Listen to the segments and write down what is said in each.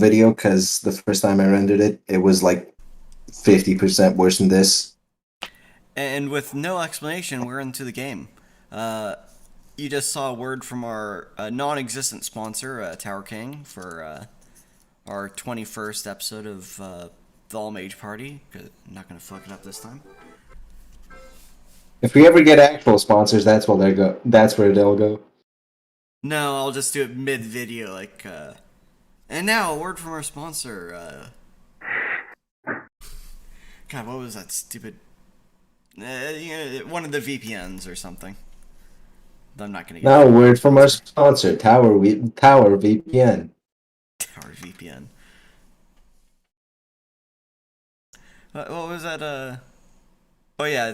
video because the first time I rendered it, it was like 50% worse than this. And with no explanation, we're into the game. Uh, you just saw a word from our non-existent sponsor, Tower King, for our 21st episode of the All Mage Party. I'm not going to fuck it up this time. If we ever get actual sponsors, that's where they go. That's where they'll go. No, I'll just do it mid-video, like. And now a word from our sponsor. God, what was that stupid? One of the VPNs or something. I'm not going to Now, get a word from our sponsored. sponsor, Tower VPN. Tower VPN. What was that? Oh yeah,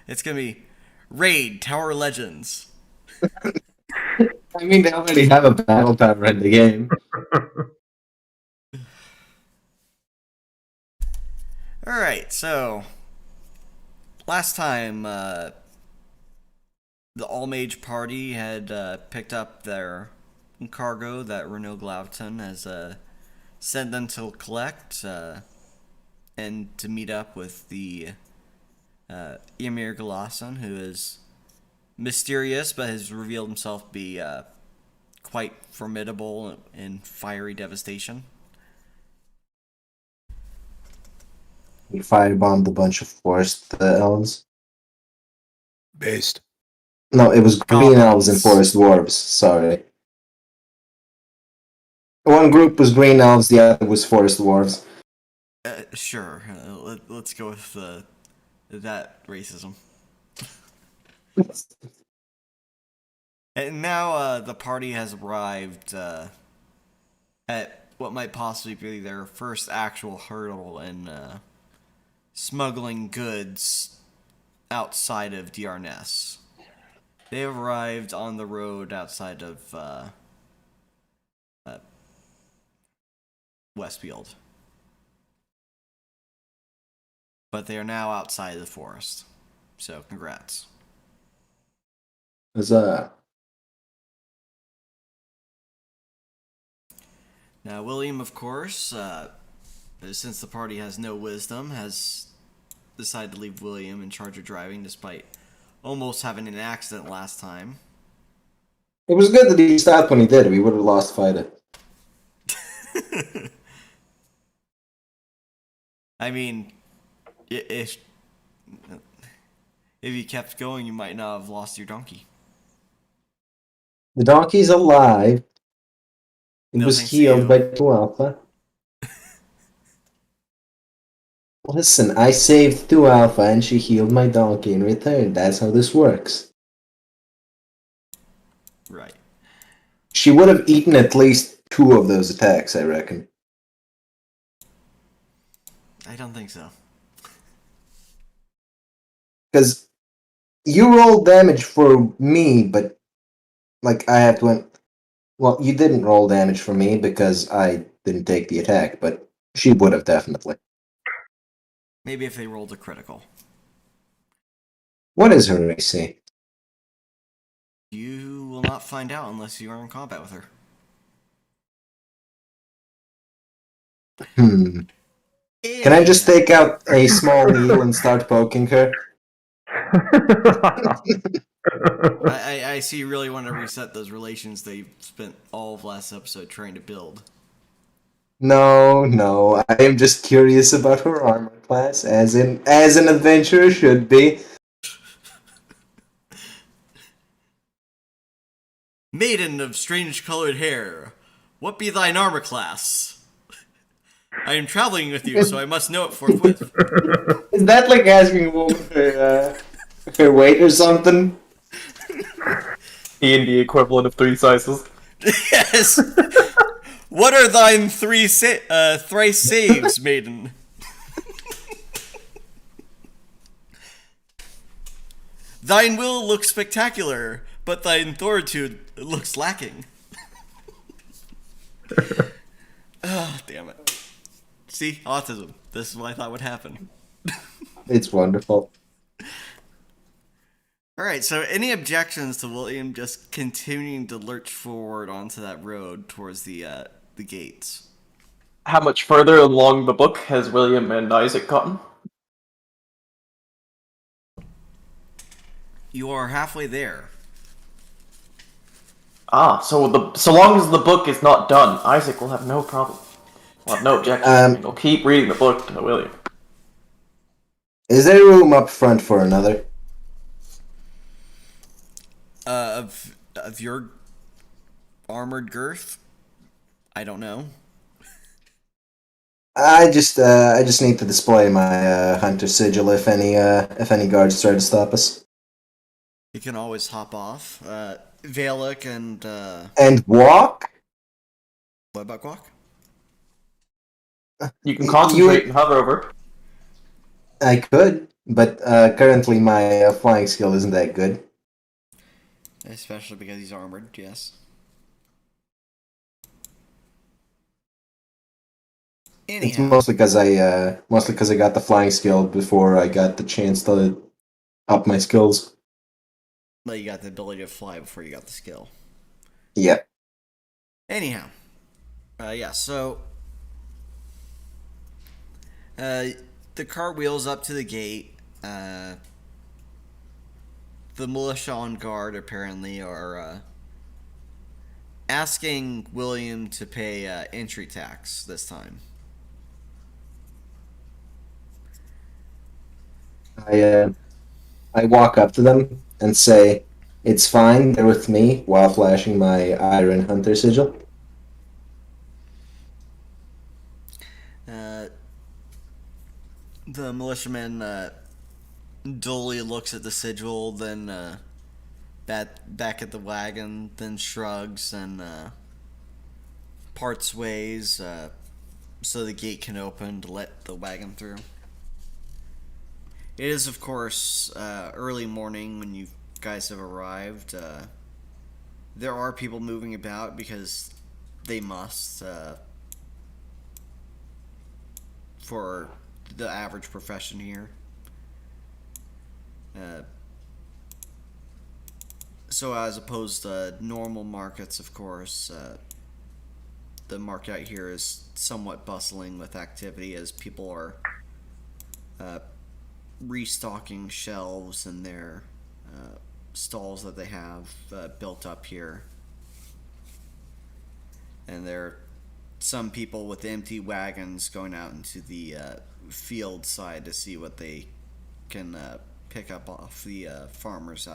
it's gonna be Raid Tower Legends. I mean, they already have a battle tower in the game. All right, so last time the All Mage Party had picked up their cargo that Renoux Glavton has sent them to collect and to meet up with the Emir Ghulassin, who is mysterious but has revealed himself to be quite formidable in fiery devastation. We firebombed a bunch of forest elves. Based. No, it was green elves and Goblins. forest dwarves. Sorry. One group was green elves, the other was forest dwarves. Sure, let's go with that racism. And now the party has arrived at what might possibly be their first actual hurdle in smuggling goods outside of Diarnes. They have arrived on the road outside of Westfield. But they are now outside of the forest. So, congrats. Huzzah. Now, William, of course, since the party has no wisdom, has decided to leave William in charge of driving despite almost having an accident last time. It was good that he stopped when he did. We would have lost fight it. I mean, if you kept going, you might not have lost your donkey. The donkey's alive. It No was thanks to healed you. by 2 alpha. Listen, I saved 2 alpha and she healed my donkey in return. That's how this works. Right. She would have eaten at least 2 of those attacks, I reckon. I don't think so. Because you rolled damage for me, but like I had to. Well, you didn't roll damage for me because I didn't take the attack, but she would have definitely. Maybe if they rolled a critical. What is her AC? You will not find out unless you are in combat with her. Can I just take out a small needle and start poking her? I see you really want to reset those relations they spent all of last episode trying to build. No, I am just curious about her armor class, as an adventurer should be. Maiden of strange colored hair, what be thine armor class? I am traveling with you, so I must know it forthwith. Is that like asking a woman her weight or something? D&D equivalent of 3 sizes. Yes! What are thine thrice saves, maiden? Thine will looks spectacular, but thine fortitude looks lacking. Oh, damn it. See, autism. This is what I thought would happen. It's wonderful. Alright, so any objections to William just continuing to lurch forward onto that road towards the gates? How much further along the book has William and Isaac gotten? You are halfway there. So long as the book is not done, Isaac will have no problem. Will have no objection. And he'll keep reading the book to William. Is there room up front for another? Of your armored girth? I don't know. I just need to display my hunter sigil if any guards try to stop us. You can always hop off. Valak and walk. What about Guac? You can concentrate and hover over. I could, but currently my flying skill isn't that good. Especially because he's armored, yes. Anyhow. It's mostly because I got the flying skill before I got the chance to up my skills. Well, you got the ability to fly before you got the skill. Yep. Anyhow. Yeah, so... the car wheels up to the gate. The militia on guard, apparently, are asking William to pay entry tax this time. I walk up to them and say, "It's fine, they're with me," while flashing my iron hunter sigil. The militiaman dully looks at the sigil, then back at the wagon, then shrugs and parts ways so the gate can open to let the wagon through. It is, of course, early morning when you guys have arrived. There are people moving about because they must for the average profession here. So as opposed to normal markets, of course, the market out here is somewhat bustling with activity as people are restocking shelves in their stalls that they have built up here. And there are some people with empty wagons going out into the field side to see what they can pick up off the farmers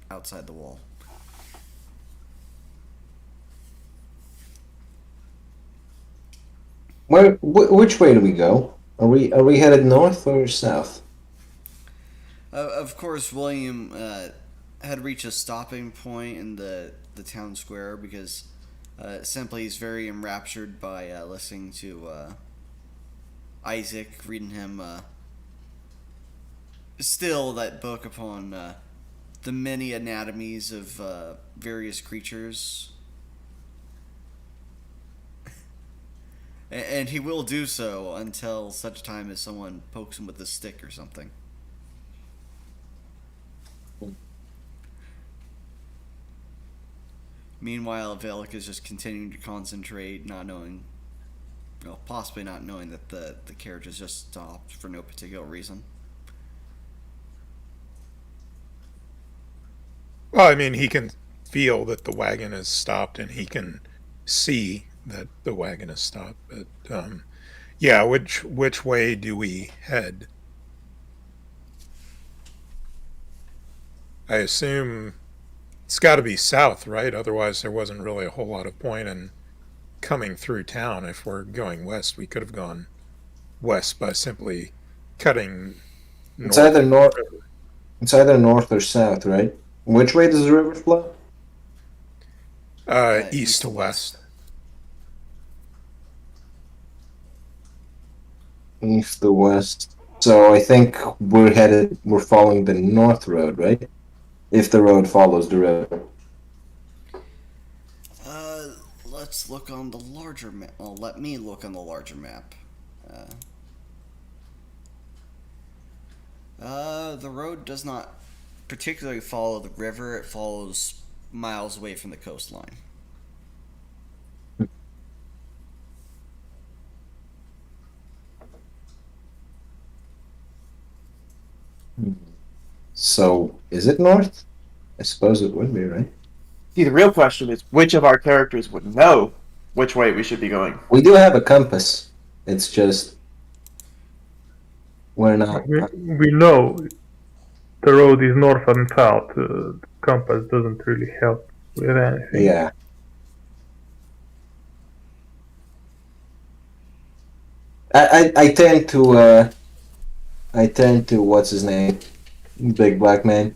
outside the wall. Which way do we go? Are we headed north or south? Of course, William had reached a stopping point in the town square because simply he's very enraptured by listening to Isaac reading him still that book upon the many anatomies of various creatures. And he will do so until such time as someone pokes him with a stick or something. Meanwhile, Velik is just continuing to concentrate, not knowing, well, possibly not knowing that the carriage has just stopped for no particular reason. Well, I mean, he can feel that the wagon has stopped, and he can see that the wagon has stopped. But yeah, which way do we head? I assume it's got to be south, right? Otherwise, there wasn't really a whole lot of point in coming through town. If we're going west, we could have gone west by simply cutting north. It's either north or south, right? Which way does the river flow? East to west. East to west. So I think we're following the north road, right? If the road follows the river. Let's look on the larger map. Well, let me look on the larger map. The road does not particularly follow the river. It follows miles away from the coastline. So, is it north? I suppose it would be, right? See, the real question is which of our characters would know which way we should be going? We do have a compass. It's just we're not. We know the road is north and south. The compass doesn't really help with anything. Yeah. I tend to what's his name, big black man.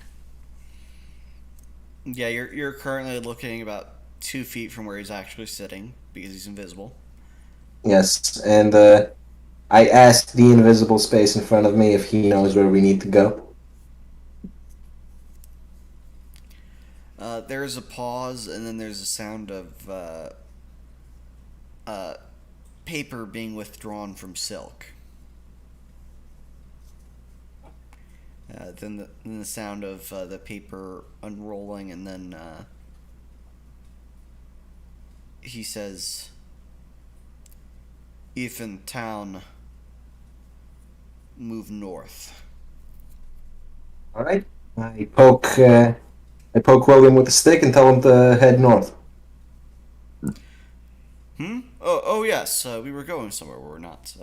Yeah, you're currently looking about 2 feet from where he's actually sitting because he's invisible. Yes, and I asked the invisible space in front of me if he knows where we need to go. There's a pause, and then there's a sound of paper being withdrawn from silk. Then the sound of the paper unrolling, and then he says, "If in town, move north." All right. I poke William with a stick and tell him to head north. Oh yes, we were going somewhere we're not.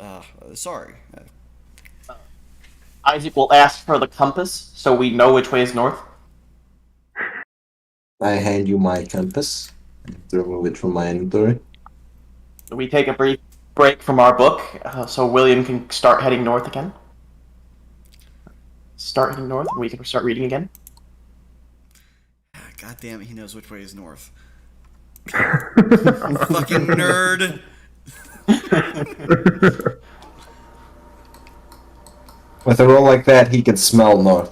Sorry. Isaac will ask for the compass so we know which way is north. I hand you my compass and remove it from my inventory. We take a brief break from our book so William can start heading north again. Start heading north and we can start reading again. God damn it, he knows which way is north. Fucking nerd. With a roll like that, he could smell north.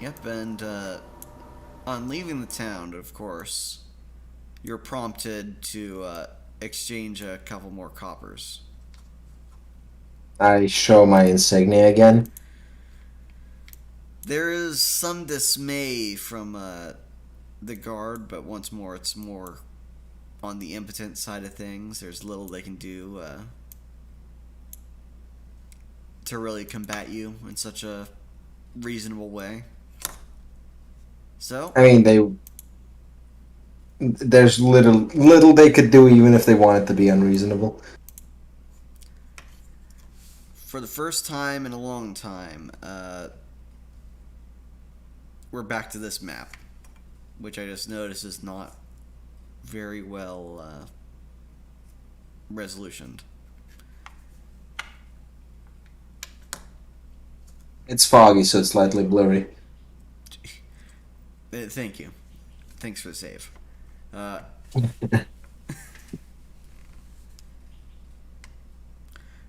Yep, and on leaving the town, of course, you're prompted to exchange a couple more coppers. I show my insignia again. There is some dismay from the guard, but once more, it's more on the impotent side of things. There's little they can do to really combat you in such a reasonable way. So, I mean, there's little they could do even if they wanted to be unreasonable. for the first time in a long time, we're back to this map, which I just noticed is not very well resolutioned. It's foggy, so it's slightly blurry. Thank you. Thanks for the save.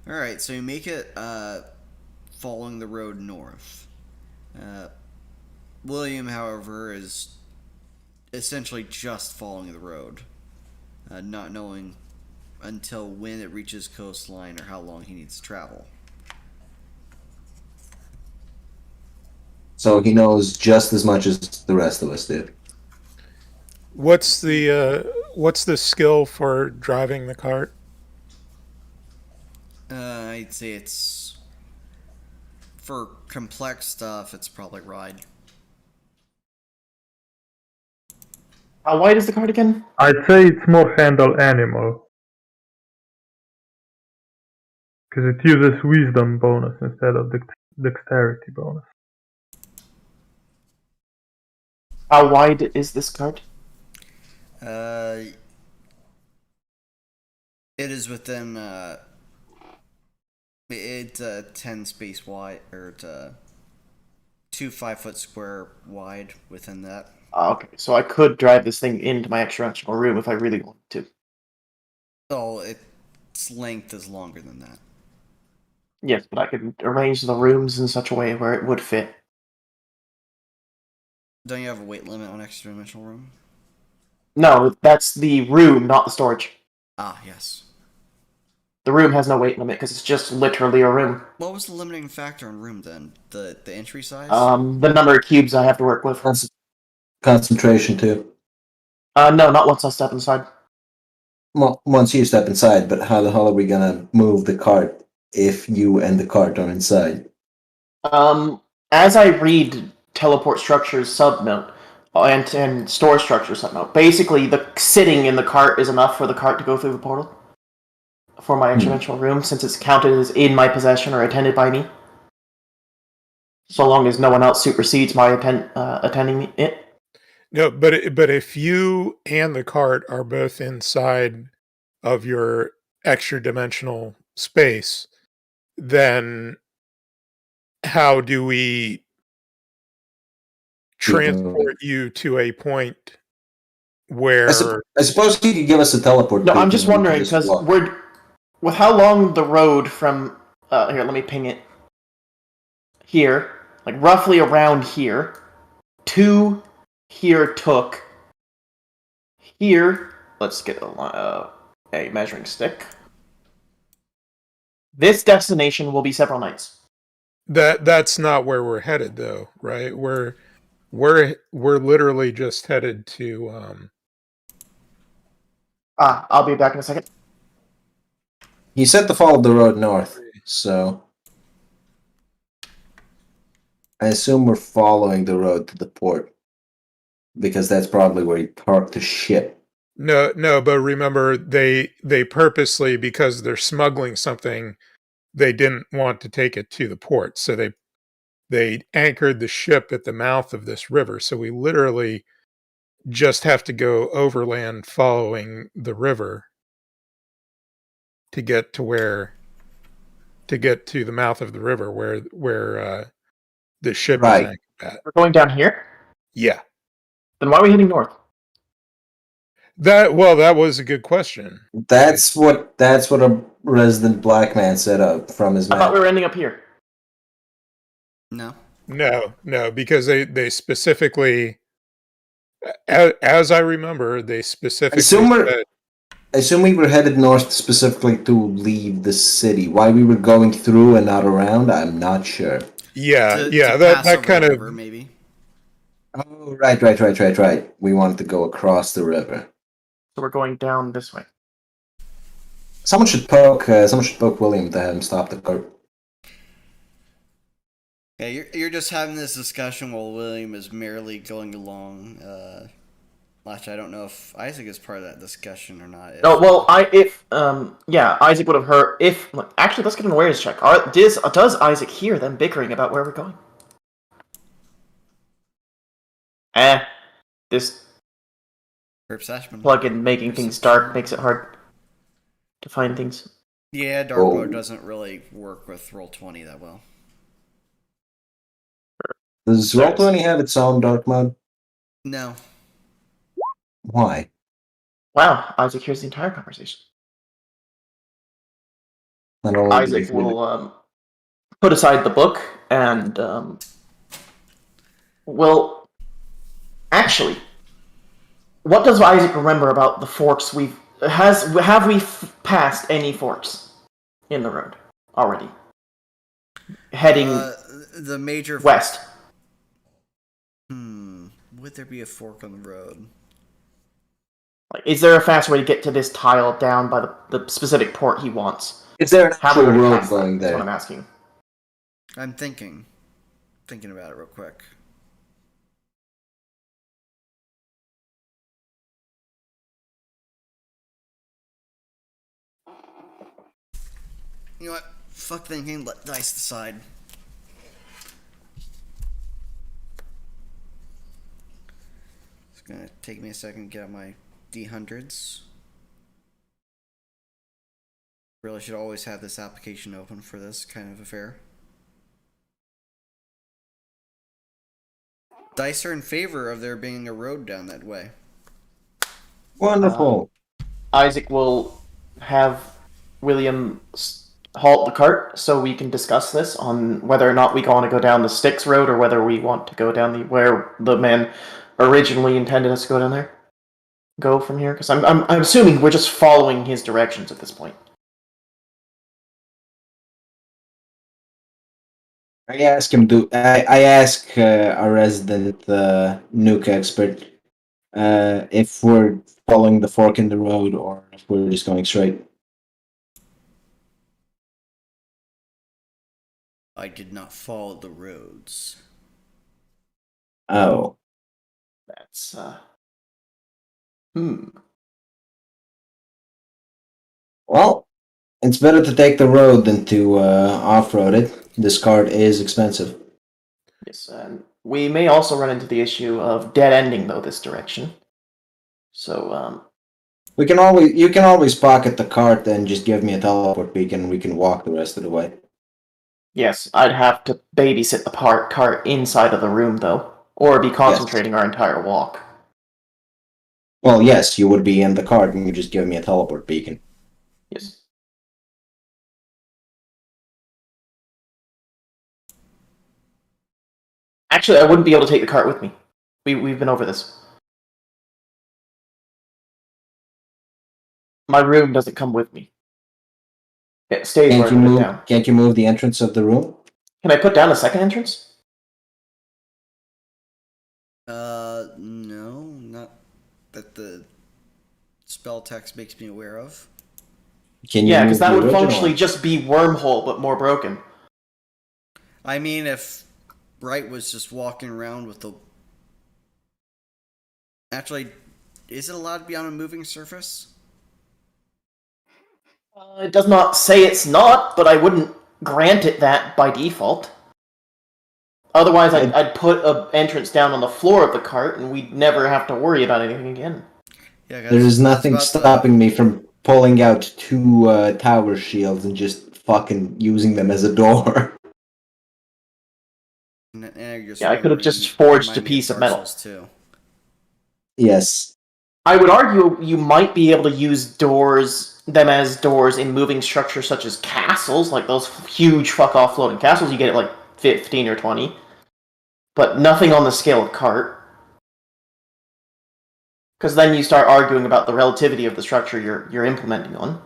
Alright, so you make it following the road north. William, however, is essentially just following the road, not knowing until when it reaches coastline or how long he needs to travel. So he knows just as much as the rest of us do. What's the skill for driving the cart? I'd say it's, for complex stuff, it's probably ride. How wide is the cart again? I'd say it's more handle animal. Because it uses wisdom bonus instead of dexterity bonus. How wide is this cart? It is within, it's 10 space wide, or 2 5-foot square wide within that. Okay, so I could drive this thing into my extra room if I really wanted to. Oh, its length is longer than that. Yes, but I could arrange the rooms in such a way where it would fit. Don't you have a weight limit on extra dimensional room? No, that's the room, not the storage. Ah, yes. The room has no weight limit because it's just literally a room. What was the limiting factor on room then? The entry size? The number of cubes I have to work with. Concentration too. No, not once I step inside. Well, once you step inside, but how the hell are we gonna move the cart if you and the cart are inside? As I read teleport structures subnote and store structures subnote, basically the sitting in the cart is enough for the cart to go through the portal for my extra-dimensional room, since it's counted as in my possession or attended by me. So long as no one else supersedes my attending it. No, but if you and the cart are both inside of your extra dimensional space, then how do we transport you to a point where I suppose you could give us a teleport. No, button I'm just and we can wondering because walk. we're with how long the road from here. Let me ping it here, like roughly around here, to here took here. Let's get a measuring stick. This destination will be several nights. that's not where we're headed, though, right? We're literally just headed to. I'll be back in a second. He said to follow the road north, so I assume we're following the road to the port because that's probably where he parked the ship. No, but remember they purposely, because they're smuggling something, they didn't want to take it to the port, so they anchored the ship at the mouth of this river. So we literally just have to go overland following the river to get to the mouth of the river where the ship is Right. anchored at. We're going down here. Yeah. Then why are we heading north? That was a good question. That's what a resident black man said up from his I map. thought we were ending up here. No. No, because they specifically, as I remember, they specifically said, I assume we were headed north specifically to leave the city. Why we were going through and not around, I'm not sure. yeah, To that pass over kind the of river, maybe. Oh, right. We wanted to go across the river. So we're going down this way. Someone should poke William to have him stop the cart. Yeah, you're just having this discussion while William is merely going along. Actually, I don't know if Isaac is part of that discussion or not. No, well, Isaac would have heard. Actually, let's get an awareness check. Does Isaac hear them bickering about where we're going? This Perception. plug-in making things dark makes it hard to find things. Yeah, dark mode doesn't really work with Roll20 that well. Does Roll20 have its own dark mode? No. Why? Wow, Isaac hears the entire conversation. Isaac will put aside the book and actually, what does Isaac remember about the forks have we passed any forks in the road already? Heading the major west. Would there be a fork on the road? Is there a fast way to get to this tile down by the specific port he wants? Is there an actual road going going there? there? That's what I'm asking. I'm thinking about it real quick. You know what? Fuck thinking, let dice decide. It's gonna take me a second to get out my D100s. Really should always have this application open for this kind of affair. Dice are in favor of there being a road down that way. Wonderful. Isaac will have William halt the cart so we can discuss this on whether or not we want to go down the Styx road or whether we want to go down where the man originally intended us to go down there. Go from here, because I'm assuming we're just following his directions at this point. I ask him. I ask our resident nuke expert if we're following the fork in the road or if we're just going straight. I did not follow the roads. Oh. That's Well, it's better to take the road than to off-road it. This cart is expensive. Yes, and we may also run into the issue of dead ending though this direction. So You can always pocket the cart and just give me a teleport beacon and we can walk the rest of the way. yes, I'd have to babysit the cart inside of the room though, or be concentrating our entire walk. Well, yes, you would be in the cart and you just give me a teleport beacon. Yes. Actually, I wouldn't be able to take the cart with me. We've been over this. My room doesn't come with me. It stays where I put it down. Can't you move the entrance of the room? Can I put down a second entrance? No, not that the spell text makes me aware of. Yeah, because that would functionally just be wormhole, but more broken. I mean, if Bright was just walking around with the... Actually, is it allowed to be on a moving surface? It does not say it's not, but I wouldn't grant it that by default. Otherwise, I'd put an entrance down on the floor of the cart, and we'd never have to worry about anything again. Yeah, guys, there is nothing stopping me from pulling out 2 tower shields and just fucking using them as a door. Yeah, I could have just forged a piece of metal. Too. Yes. I would argue you might be able to use them as doors in moving structures such as castles, like those huge fuck-off floating castles. You get like 15 or 20. But nothing on the scale of cart. Because then you start arguing about the relativity of the structure you're implementing on.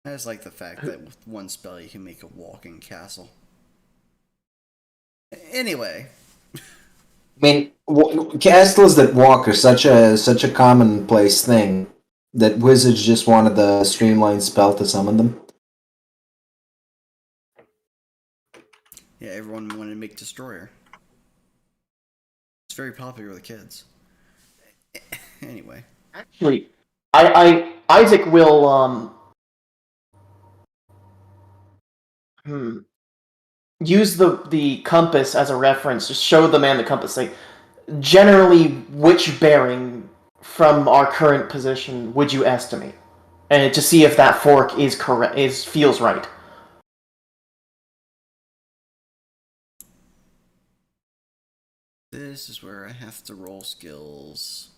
I just like the fact that with one spell you can make a walking castle. Anyway. I mean, castles that walk are such a commonplace thing that wizards just wanted the streamlined spell to summon them. Yeah, everyone wanted to make Destroyer. It's very popular with kids. Anyway. Actually, Isaac will use the compass as a reference. Just show the man the compass. Like, generally, which bearing from our current position would you estimate? And to see if that fork is correct, feels right. This is where I have to roll skills.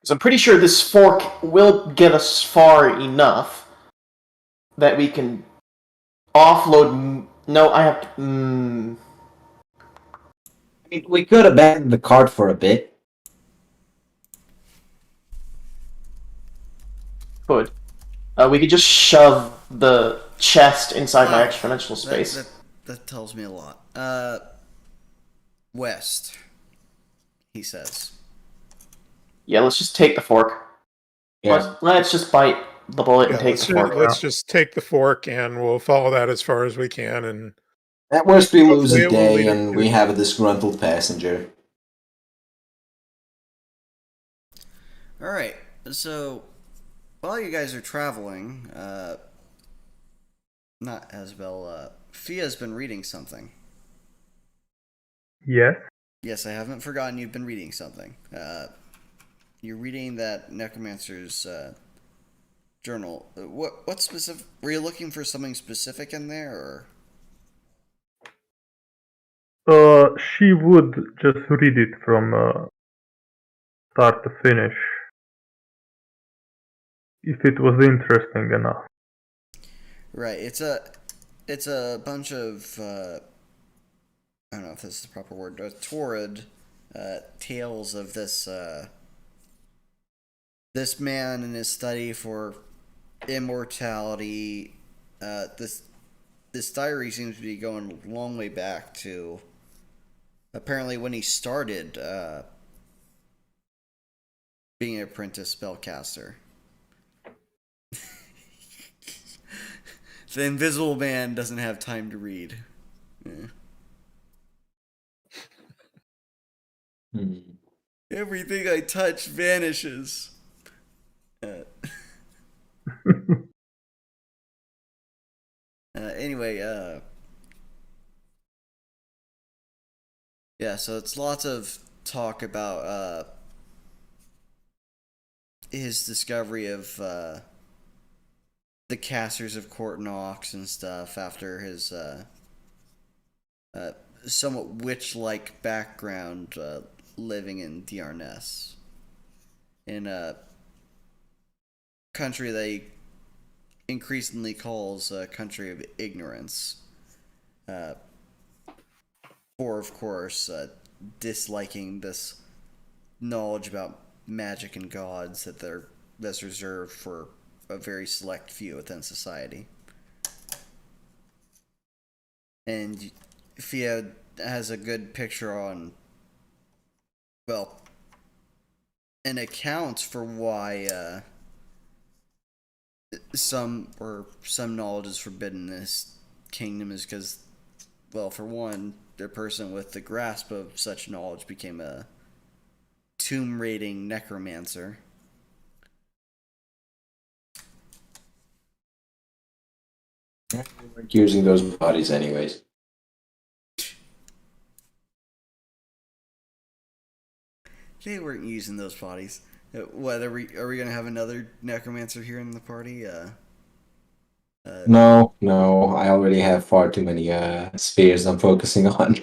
So I'm pretty sure this fork will get us far enough that we can offload. No, I have to. I mean, we could abandon the cart for a bit. Good. We could just shove the chest inside my extra-dimensional space. That tells me a lot. West, he says. Yeah, let's just take the fork. Yeah. Let's just bite the bullet and take the fork. Let's just take the fork and we'll follow that as far as we can. And at worst, we lose a day lead and we have a disgruntled passenger. Alright, so while you guys are traveling, not Asbel, Fia's been reading something. Yes. Yes, I haven't forgotten you've been reading something. You're reading that Necromancer's journal. What specific? Were you looking for something specific in there, or? She would just read it from start to finish, if it was interesting enough. Right. It's a bunch of I don't know if this is the proper word. Torrid tales of this this man and his study for immortality. This diary seems to be going a long way back to apparently when he started being an apprentice spellcaster. The invisible man doesn't have time to read. Yeah. Hmm. Everything I touch vanishes. Anyway, yeah, so it's lots of talk about his discovery of the casters of Courtnox and stuff after his somewhat witch-like background living in Diarnes, in a country that he increasingly calls a country of ignorance. For, of course, disliking this knowledge about magic and gods that's reserved for a very select few within society. And Fia has a good picture on, well, an account for why some knowledge is forbidden in this kingdom is because, well, for one, the person with the grasp of such knowledge became a tomb raiding necromancer. We weren't using those bodies anyways. They weren't using those bodies. What are we gonna have another necromancer here in the party? No, I already have far too many spheres I'm focusing on.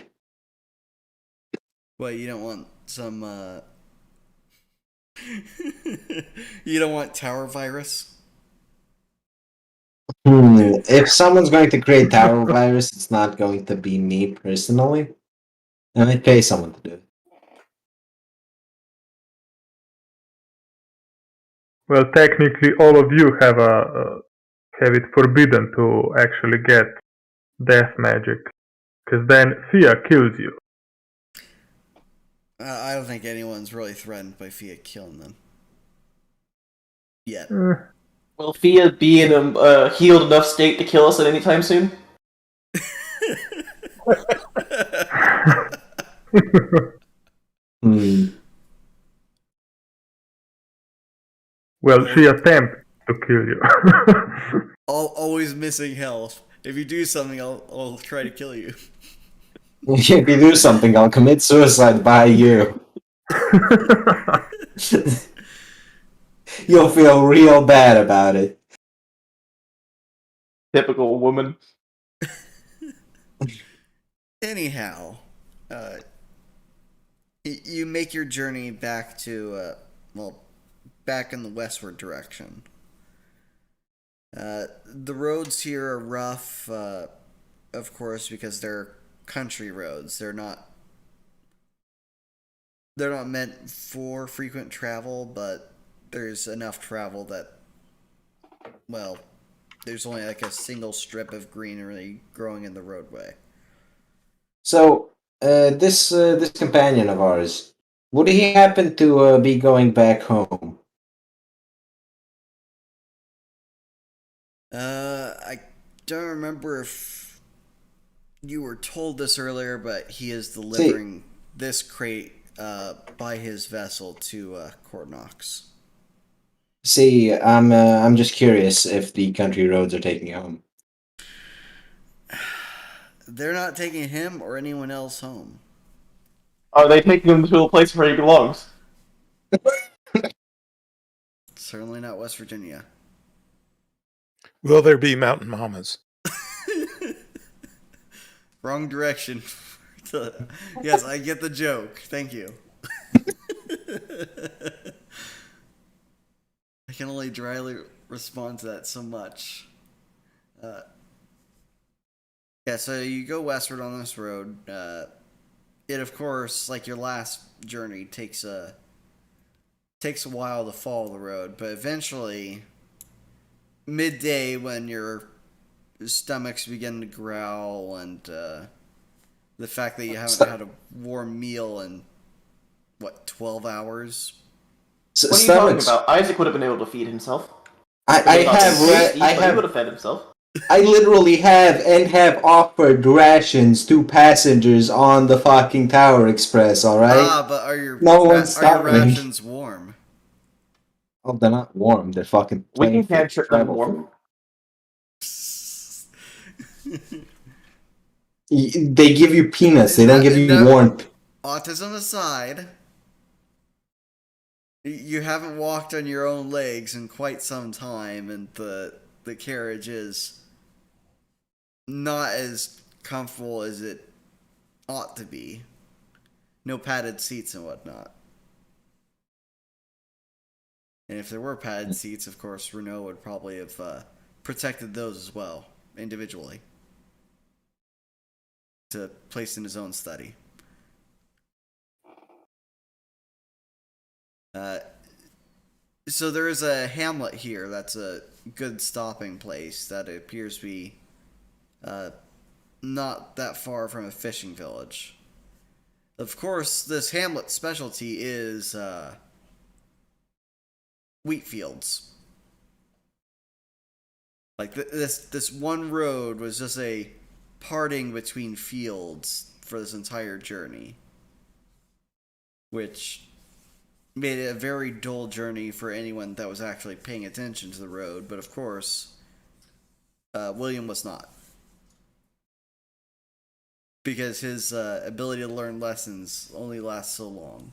What, you don't want some you don't want tower virus? If someone's going to create tower virus, it's not going to be me personally. And I'd pay someone to do it. Well, technically, all of you have it forbidden to actually get death magic, because then fear kills you. I don't think anyone's really threatened by Fia killing them yet. Will Fia be in a healed enough state to kill us at any time soon? Well, she attempts to kill you. Always missing health. If you do something, I'll try to kill you. If you do something, I'll commit suicide by you. You'll feel real bad about it. Typical woman. Anyhow, you make your journey back to, back in the westward direction. The roads here are rough, of course, because they're country roads. They're not meant for frequent travel, but there's enough travel that, well, there's only like a single strip of greenery growing in the roadway. So, this companion of ours, would he happen to be going back home? I don't remember if you were told this earlier, but he is delivering this crate by his vessel to Courtnox. See, I'm just curious if the country roads are taking you home. They're not taking him or anyone else home. Are they taking him to a place where he belongs? Certainly not West Virginia. Will there be mountain mamas? Wrong direction. Yes, I get the joke. Thank you. I can only dryly respond to that so much. Yeah, so you go westward on this road. It, of course, like your last journey, takes a while to follow the road, but eventually, midday, when your stomachs begin to growl and the fact that you haven't had a warm meal in 12 hours. What are you talking Stomachs. about? Isaac would have been able to feed himself. I It may not have been tasty, I but he would have have fed himself. I literally have offered rations to passengers on the fucking Tower Express. All right. But are your No one's are your starving. rations warm? Oh, they're not warm. They're fucking We plain can cantrip them travel warm. food. They give you peanuts. They don't give you No. warmth. Autism aside, you haven't walked on your own legs in quite some time, and the carriage is not as comfortable as it ought to be. No padded seats and whatnot. And if there were padded seats, of course, Renoux would probably have protected those as well, individually, to place in his own study. So there is a hamlet here that's a good stopping place that appears to be not that far from a fishing village. Of course, this hamlet's specialty is wheat fields. Like this one road was just a parting between fields for this entire journey, which made it a very dull journey for anyone that was actually paying attention to the road. But of course, William was not, because his ability to learn lessons only lasts so long.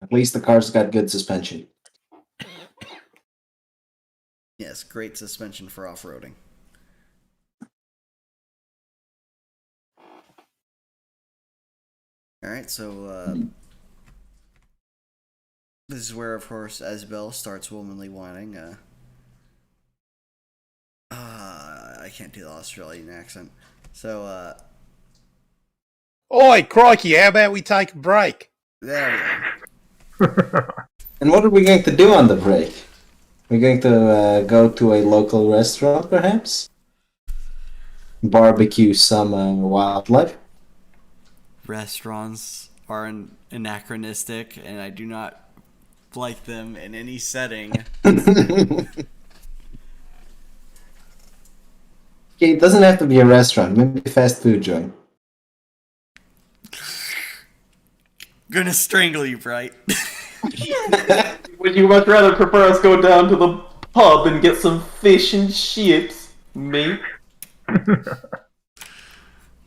At least the car's got good suspension. Yes, great suspension for off-roading. Alright, so this is where, of course, Isabel starts womanly whining. I can't do the Australian accent. So, Oi, crikey, how about we take a break? there we go. And what are we going to do on the break? We're going to go to a local restaurant, perhaps? Barbecue some wildlife? Restaurants are anachronistic, and I do not like them in any setting. Okay, it doesn't have to be a restaurant. Maybe a fast food joint. Gonna strangle you, Bright. Would you much rather prefer us go down to the pub and get some fish and chips, mate?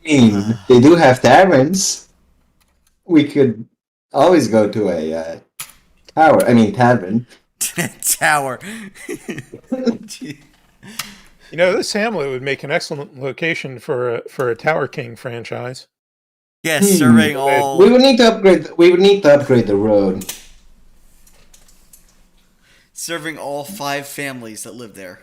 They do have taverns. We could always go to a tavern. Tower. You know, this hamlet would make an excellent location for a Tower King franchise. Yes, serving all. We would need to upgrade. We would need to upgrade the road. Serving all 5 families that live there.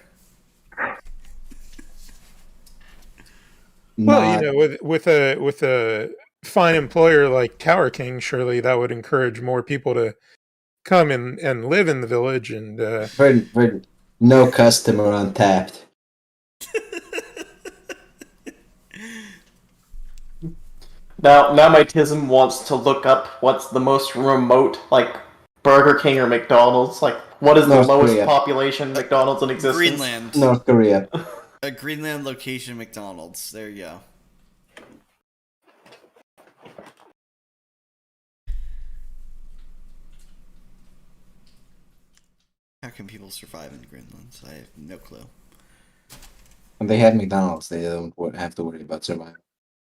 Well, you know, with a fine employer like Tower King, surely that would encourage more people to come and live in the village. And we're no customer untapped. Now my Tism wants to look up what's the most remote, like, Burger King or McDonald's. Like, what is the North lowest Korea. population McDonald's in existence? Greenland. North Korea. A Greenland location McDonald's. There you go. How can people survive in Greenland? I have no clue. When they had McDonald's, they don't have to worry about survival.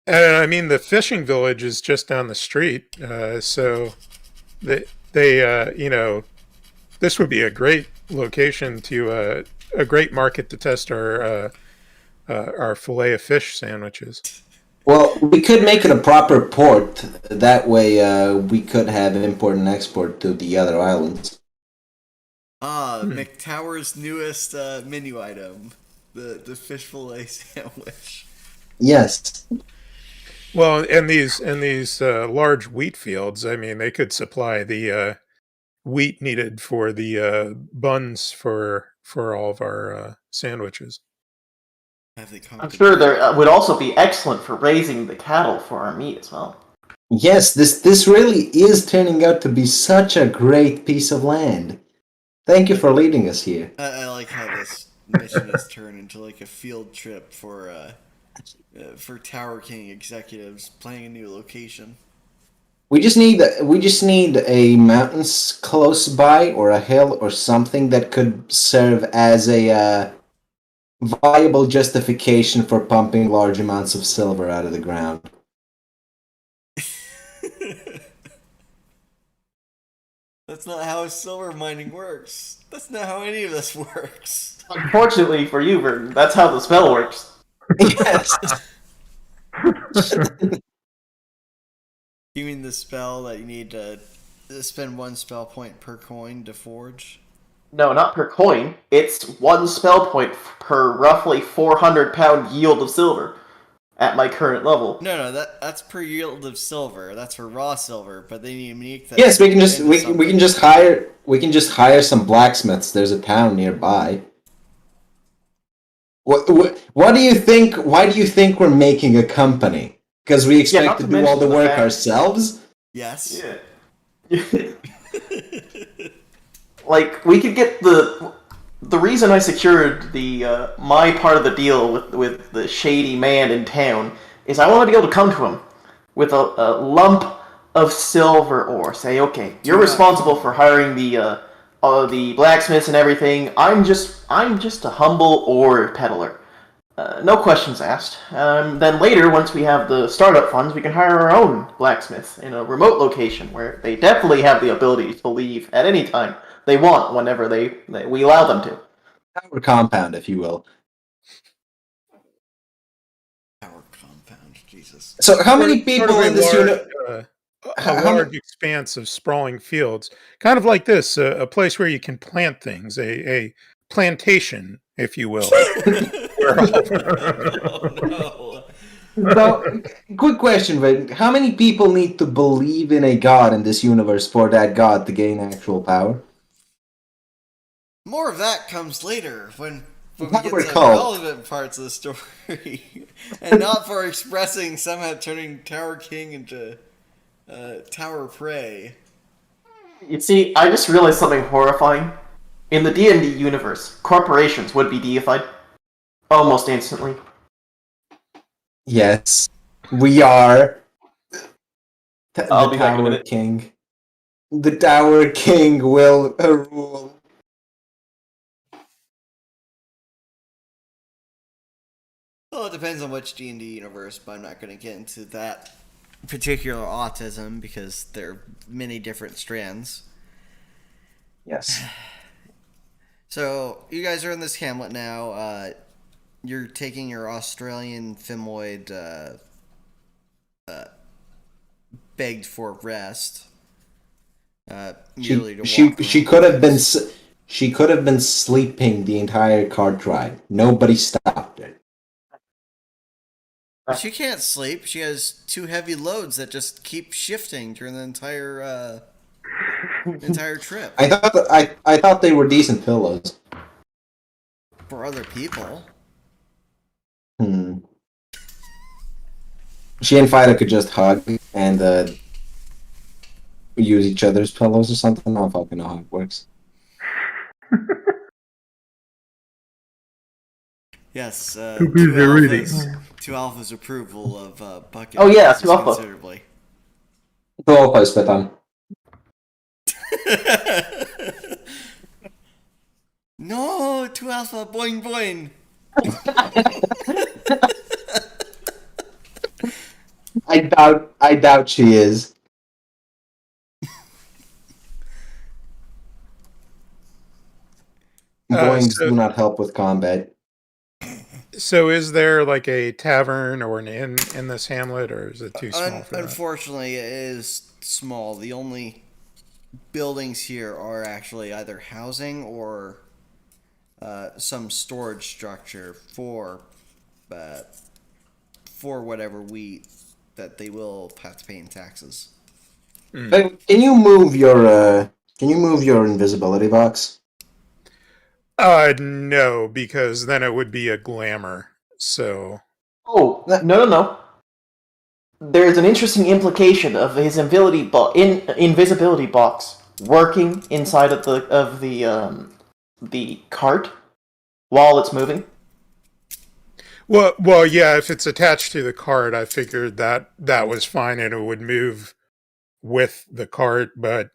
And I mean, the fishing village is just down the street, so they you know, this would be a great location to a great market to test our fillet of fish sandwiches. Well, we could make it a proper port. That way, we could have import and export to the other islands. McTower's newest menu item, the fish fillet sandwich. Yes. Well, and these large wheat fields, I mean, they could supply the wheat needed for the buns for all of our sandwiches. Have they I'm conquered? sure there would also be excellent for raising the cattle for our meat as well. Yes, this really is turning out to be such a great piece of land. Thank you for leading us here. I like how this mission has turned into like a field trip for Tower King executives playing a new location. We just need a mountains close by or a hill or something that could serve as a viable justification for pumping large amounts of silver out of the ground. That's not how silver mining works. That's not how any of this works. Unfortunately for you, Vernon, that's how the spell works. Yes. You mean the spell that you need to spend 1 spell point per coin to forge? No, not per coin. It's 1 spell point per roughly 400-pound yield of silver at my current level. No, that's per yield of silver. That's for raw silver, but they need to make that. Yes, we can just into we something. can just hire some blacksmiths. There's a town nearby. What do you think? Why do you think we're making a company? Because we expect not to to do all mention the the work fact- ourselves? Yes. Yeah. Like, we could get the reason I secured the my part of the deal with the shady man in town is I want to be able to come to him with a lump of silver ore. Say, okay, you're responsible for hiring the blacksmiths and everything. I'm just a humble ore peddler. No questions asked. Then later, once we have the startup funds, we can hire our own blacksmith in a remote location where they definitely have the ability to leave at any time they want, whenever we allow them to. Our compound, if you will. Power compound, Jesus. So, how many Sort people of in this large, unit? a How large many- expanse of sprawling fields, kind of like this, a place where you can plant things, a plantation, if you will. Where Oh no. So, quick question, Vin. How many people need to believe in a god in this universe for that god to gain actual power? More of that comes later when we Power get to the cult. relevant parts of the story, and not for expressing somehow turning Tower King into Tower Prey. You see, I just realized something horrifying. In the D&D universe, corporations would be deified almost instantly. Yes, we are I'll the be back in a Tower minute. King. The Tower King will rule. Well, it depends on which D&D universe, but I'm not going to get into that particular autism because there are many different strands. Yes. So, you guys are in this hamlet now. You're taking your Australian Fimoid begged for rest. Merely to She walk she around could the have been place. she could have been sleeping the entire cart ride. Nobody stopped her. She can't sleep. She has 2 heavy loads that just keep shifting during the entire trip. I thought they were decent pillows. For other people. Hmm. She and Fido could just hug and use each other's pillows or something. I don't fucking know how it works. Yes, Too busy reading. 2 alphas approval of bucket. Oh, yeah, raises 2 alpha. considerably. To pytam. No, 2 alpha, boing boing. I doubt she is. Boings so- do not help with combat. So, is there like a tavern or an inn in this hamlet, or is it too small for that? Unfortunately, it is small. The only buildings here are actually either housing or some storage structure for whatever wheat that they will have to pay in taxes. Hey, can you move your invisibility box? No, because then it would be a glamour. So Oh, no. There's an interesting implication of his invisibility box working inside of the cart while it's moving. well, yeah. If it's attached to the cart, I figured that was fine and it would move with the cart. But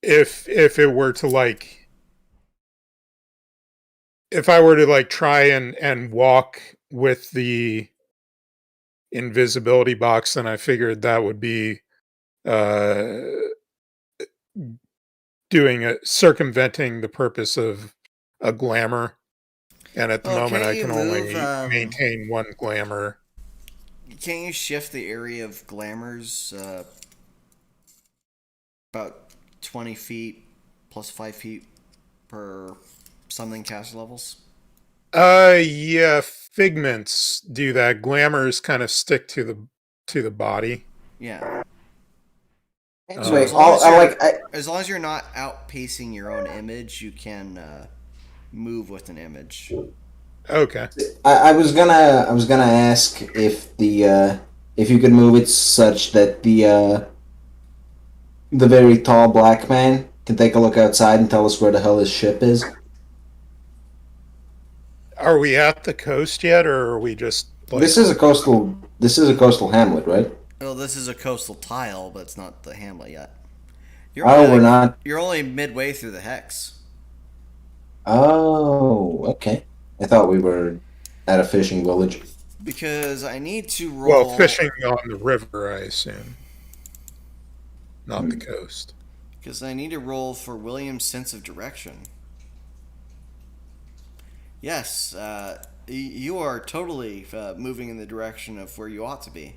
if it were to like, if I were to like try and walk with the invisibility box, then I figured that would be uh circumventing the purpose of a glamour. And at the moment, Can't I you can move? only maintain one glamour. Can't you shift the area of glamours about 20 feet plus 5 feet per something caster levels? Yeah, figments do that. Glamours kind of stick to the body. Yeah. Anyway, As long as, I as long as you're not outpacing your own image, you can move with an image. Okay. I was gonna ask if if you could move it such that the very tall black man can take a look outside and tell us where the hell his ship is. Are we at the coast yet, or are we just like... This is a coastal hamlet, right? Well, this is a coastal tile, but it's not the hamlet yet. We're not. You're only midway through the hex. Oh, okay. I thought we were at a fishing village. Because I need to roll. Well, fishing on the river, I assume, not the coast. Because I need to roll for William's sense of direction. Yes, you are totally moving in the direction of where you ought to be.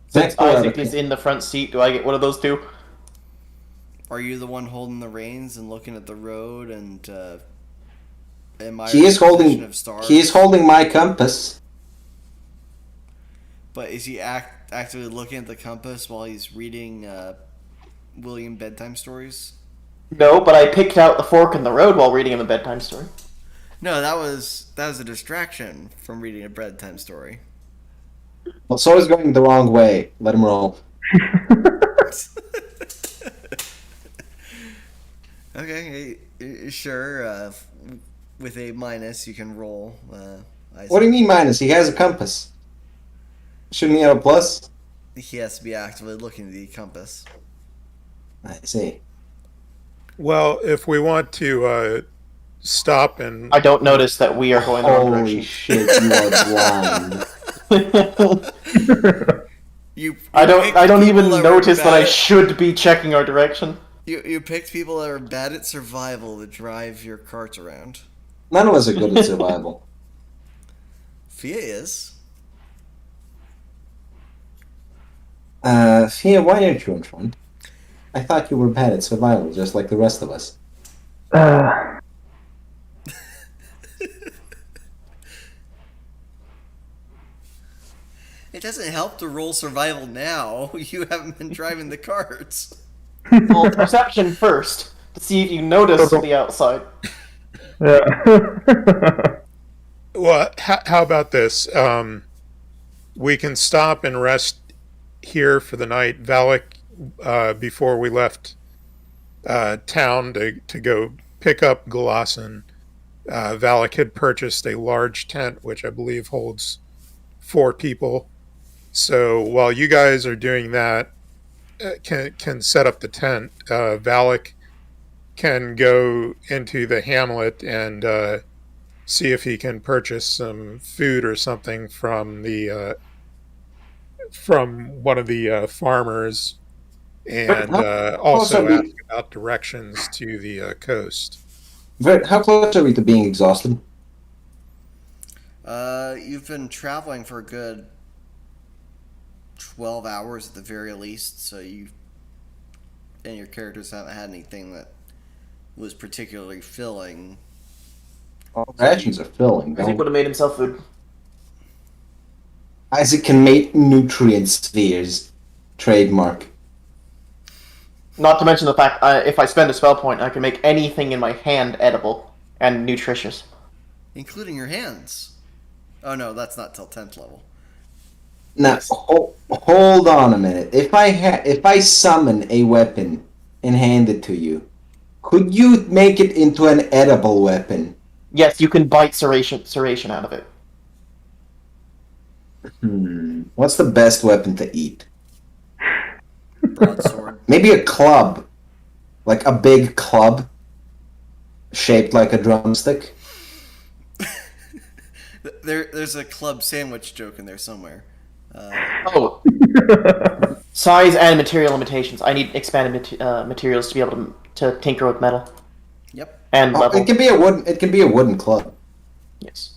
Since Isaac is in the front seat, do I get one of those two? Are you the one holding the reins and looking at the road and admiring He is the position holding. of stars? He is holding my compass. But is he actively looking at the compass while he's reading William bedtime stories? No, but I picked out the fork in the road while reading him a bedtime story. No, that was a distraction from reading a bedtime story. Well, so is going the wrong way. Let him roll. Okay, sure. With a minus, you can roll. What do you mean minus? He has a compass. Shouldn't he have a plus? He has to be actively looking at the compass. I see. Well, if we want to stop and... I don't notice that we are going the wrong Holy direction. shit, you are blind. I don't even notice that I should be checking our direction. You picked people that are bad at survival to drive your carts around. None of us are good at survival. Fia is. Fia, why aren't you in front? I thought you were bad at survival, just like the rest of us. It doesn't help to roll survival now. You haven't been driving the carts. Well, perception first, to see if you notice the outside. Yeah. Well, how about this? We can stop and rest here for the night. Valak, before we left town to go pick up Ghulassin, Valak had purchased a large tent, which I believe holds 4 people. So while you guys are doing that, can set up the tent, Valak can go into the hamlet and see if he can purchase some food or something from the from one of the farmers, and also ask about directions to the coast. How close are we to being exhausted? You've been traveling for a good 12 hours at the very least, so you and your characters haven't had anything that was particularly filling. All rations are filling. Isaac would have made himself food. Isaac can make nutrient spheres. Trademark. Not to mention the fact, if I spend a spell point, I can make anything in my hand edible. and nutritious. Including your hands. Oh no, that's not till 10th level. Now, Yes. hold on a minute. If I summon a weapon and hand it to you, could you make it into an edible weapon? Yes, you can bite serration out of it. What's the best weapon to eat? Broadsword. Maybe a club. Like a big club shaped like a drumstick. There's a club sandwich joke in there somewhere. Oh, size and material limitations. I need expanded materials to be able to tinker with metal Yep. and level. It can be a wooden club. Yes.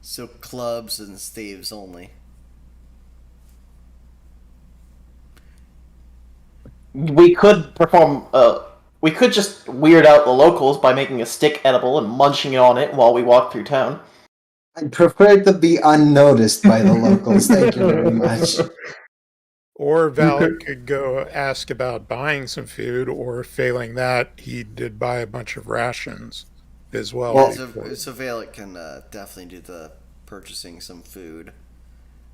So clubs and staves only. We could perform. We could just weird out the locals by making a stick edible and munching on it while we walk through town. I'd prefer to be unnoticed by the locals. Thank you very much. Or Valak could go ask about buying some food, or failing that, he did buy a bunch of rations as well. Well, So Valak can definitely do the purchasing some food.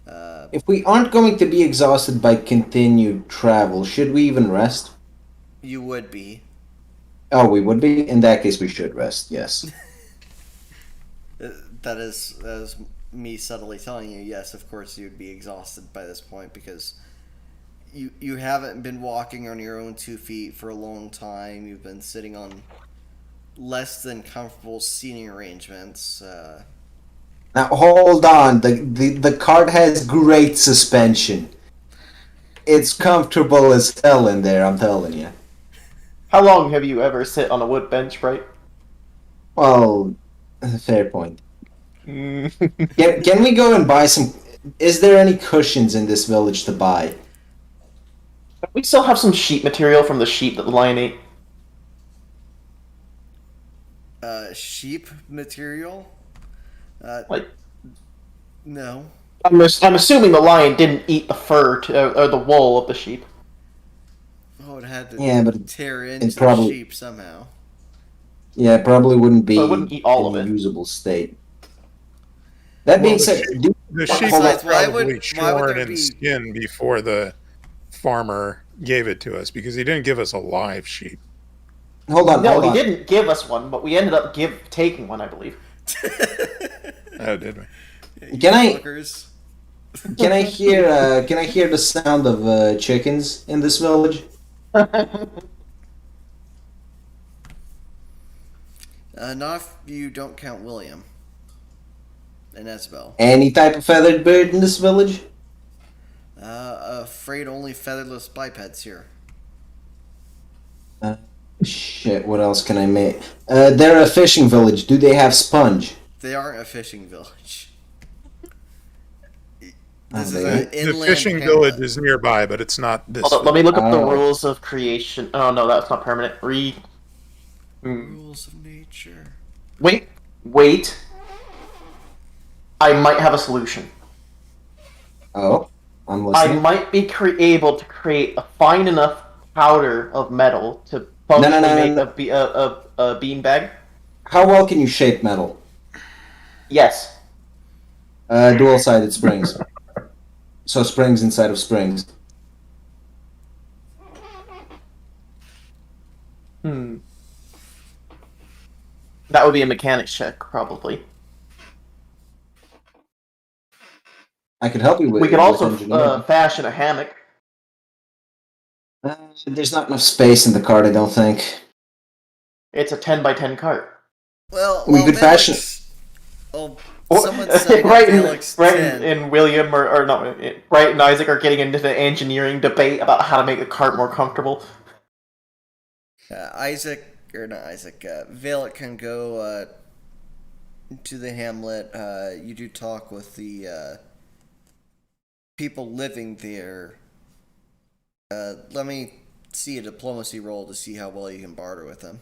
If we aren't going to be exhausted by continued travel, should we even rest? You would be. Oh, we would be? In that case, we should rest, yes. That is me subtly telling you, yes, of course you'd be exhausted by this point because you haven't been walking on your own 2 feet for a long time. You've been sitting on less than comfortable seating arrangements. Now, hold on. The cart has great suspension. It's comfortable as hell in there, I'm telling you. How long have you ever sit on a wood bench, right? Well, fair point. Can we go and buy some... Is there any cushions in this village to buy? We still have some sheep material from the sheep that the lion ate. Sheep material? Like, No. I'm assuming the lion didn't eat the fur or the wool of the sheep. Oh, it had to but tear into probably... the sheep somehow. Yeah, it probably wouldn't be Well, it wouldn't eat all in of a it. usable state. That being said, The sheep hold was on. Why probably would shorn there and be- skinned before the farmer gave it to us, because he didn't give us a live sheep. Hold on, No, hold he on. didn't give us one, but we ended up taking one, I believe. Oh, did we? Can I- Fuckers. Can I hear the sound of chickens in this village? Not if you don't count William and Isabel. Any type of feathered bird in this village? Afraid only featherless bipeds here. Shit, what else can I make? They're a fishing village. Do they have sponge? They aren't a fishing village. This they is aren't? an The inland fishing hamlet. village is nearby, but it's not this. Hold on, let me look up the Oh. rules of creation. Oh no, that's not permanent. Rules of nature. Wait. I might have a solution. Oh, I'm I listening. might be able to create a fine enough powder of metal to functionally No. make a beanbag. How well can you shape metal? Yes. Dual-sided springs. So springs inside of springs. That would be a mechanics check, probably. I could help you with. We could with also engineering. fashion a hammock. There's not enough space in the cart, I don't think. It's a 10 by 10 cart. Well, We could fashion- Oh, someone said Bright Alex and William, or no, Bright and Isaac are getting into the engineering debate about how to make the cart more comfortable. Valak can go to the hamlet. You do talk with the people living there. Let me see a diplomacy roll to see how well you can barter with them.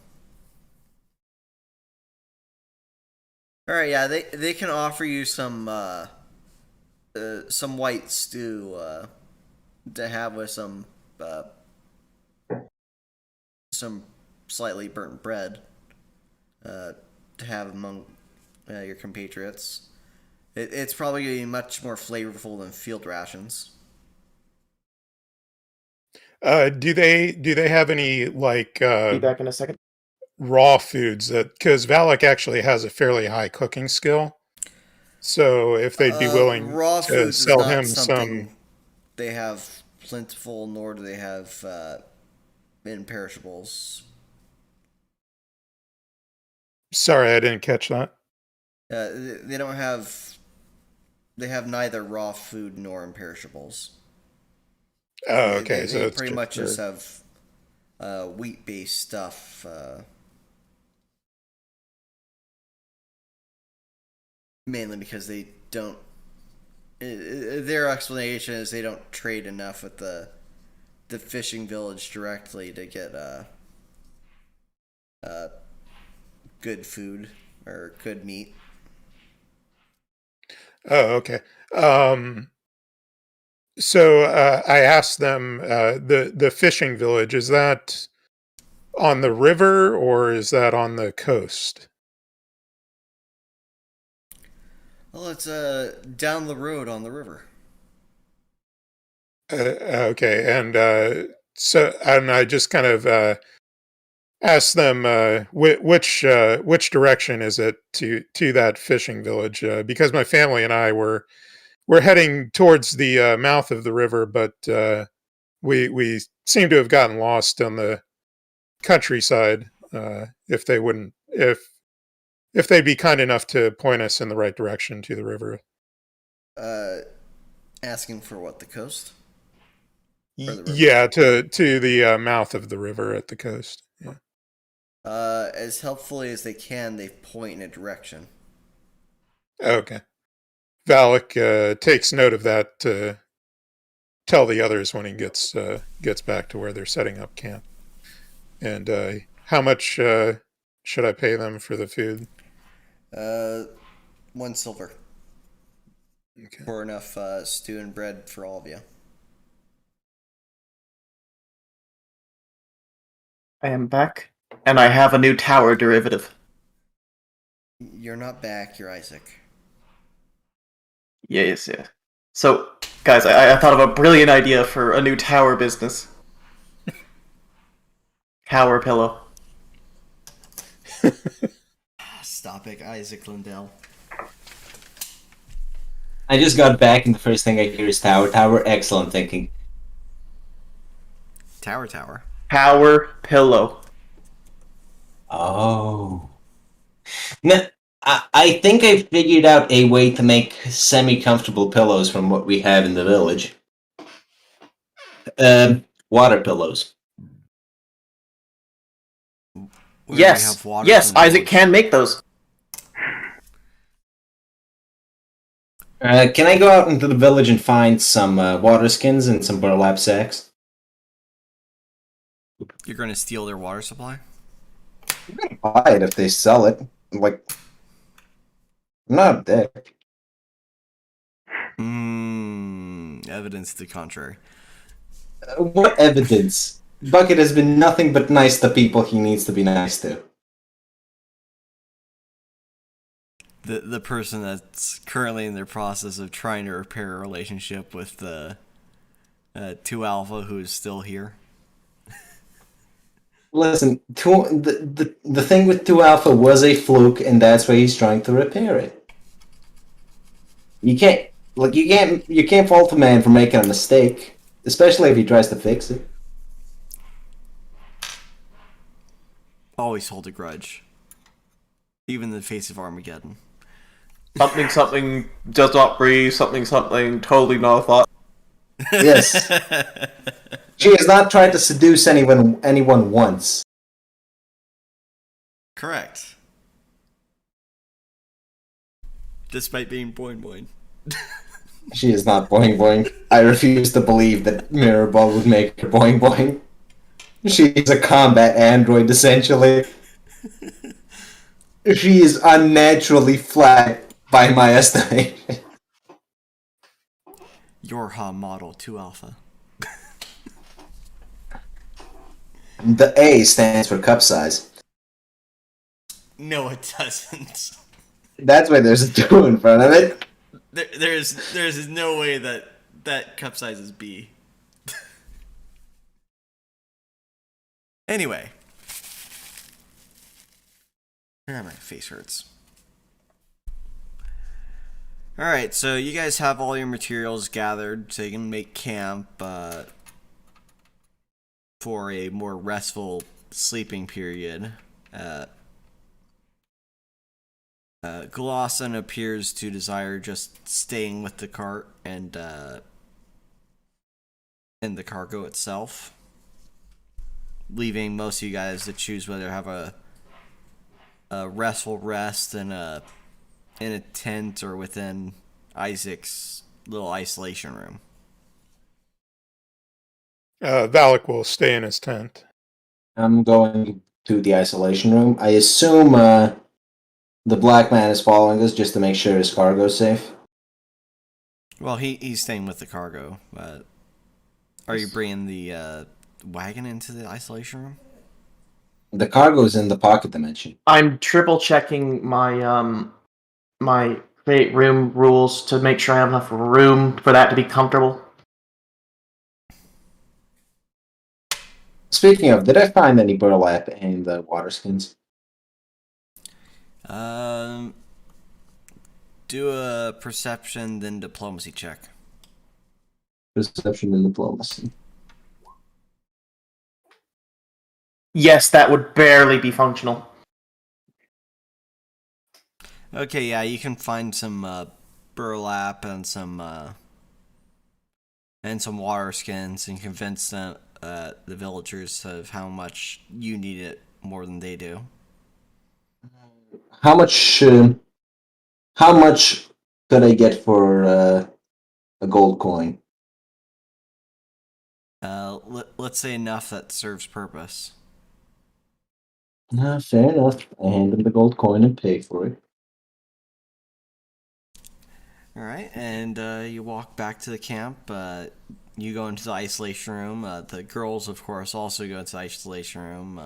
All right, yeah, they can offer you some white stew to have with some slightly burnt bread to have among your compatriots. It's probably going to be much more flavorful than field rations. Do they have any like Be back in a second. raw foods that because Valak actually has a fairly high cooking skill, so if they'd be willing Raw to foods is sell not him something some. they have plentiful, nor do they have imperishables. Sorry, I didn't catch that. They don't have. They have neither raw food nor imperishables. Oh, okay. They It's pretty much just for- have wheat-based stuff. Mainly because they don't. Their explanation is they don't trade enough with the fishing village directly to get good food or good meat. Oh, okay. So I asked them the fishing village, is that on the river or is that on the coast? Well, it's down the road on the river. Okay, and so and I just kind of asked them which direction is it to that fishing village because my family and I we're heading towards the mouth of the river, but we seem to have gotten lost on the countryside. If they wouldn't, if they'd be kind enough to point us in the right direction to the river. Asking for what, the coast? Or the river? Yeah, to the mouth of the river at the coast. Yeah. As helpfully as they can, they point in a direction. Okay. Valak takes note of that to tell the others when he gets back to where they're setting up camp. And how much should I pay them for the food? 1 silver. Okay. For enough stew and bread for all of you. I am back, and I have a new tower derivative. You're not back, you're Isaac. Yes, yeah. So, guys, I thought of a brilliant idea for a new tower business. Tower pillow. Stop it, Isaac Lindell. I just got back, and the first thing I hear is tower. Tower, excellent thinking. Tower. Tower pillow. Oh. No, I think I figured out a way to make semi-comfortable pillows from what we have in the village. Water pillows. Where we Yes, have water yes, from the Isaac village. can make those. Can I go out into the village and find some water skins and some burlap sacks? You're going to steal their water supply? I'm gonna buy it if they sell it. Like, I'm not a dick. Evidence to the contrary. What evidence? Bucket has been nothing but nice to people he needs to be nice to. The person that's currently in the process of trying to repair a relationship with the 2 Alpha who is still here. Listen, the thing with 2 Alpha was a fluke, and that's why he's trying to repair it. You can't fault a man for making a mistake, especially if he tries to fix it. Always hold a grudge. Even in the face of Armageddon. Something does not breathe, something totally not a thought. Yes. She has not tried to seduce anyone once. Correct. Despite being boing boing. She is not boing boing. I refuse to believe that Mirrorball would make her boing boing. She is a combat android, essentially. She is unnaturally flat, by my estimation. Your HA model 2 Alpha. The A stands for cup size. No, it doesn't. That's why there's a 2 in front of it. There's no way that cup size is B. Anyway. My face hurts. Alright, so you guys have all your materials gathered so you can make camp for a more restful sleeping period. Ghulassin appears to desire just staying with the cart and the cargo itself, leaving most of you guys to choose whether to have a restful rest in a tent or within Isaac's little isolation room. Valak will stay in his tent. I'm going to the isolation room. I assume the black man is following us just to make sure his cargo's safe. Well, he's staying with the cargo. Are you bringing the wagon into the isolation room? The cargo's in the pocket dimension. I'm triple checking my my create room rules to make sure I have enough room for that to be comfortable. Speaking of, did I find any burlap in the water skins? Do a perception, then diplomacy check. Perception and diplomacy. Yes, that would barely be functional. Okay, yeah, you can find some burlap and some water skins and convince the villagers of how much you need it more than they do. How much could I get for a gold coin? Let's say enough that serves purpose. Fair enough. I hand him the gold coin and pay for it. All right, and you walk back to the camp. You go into the isolation room. The girls, of course, also go into the isolation room.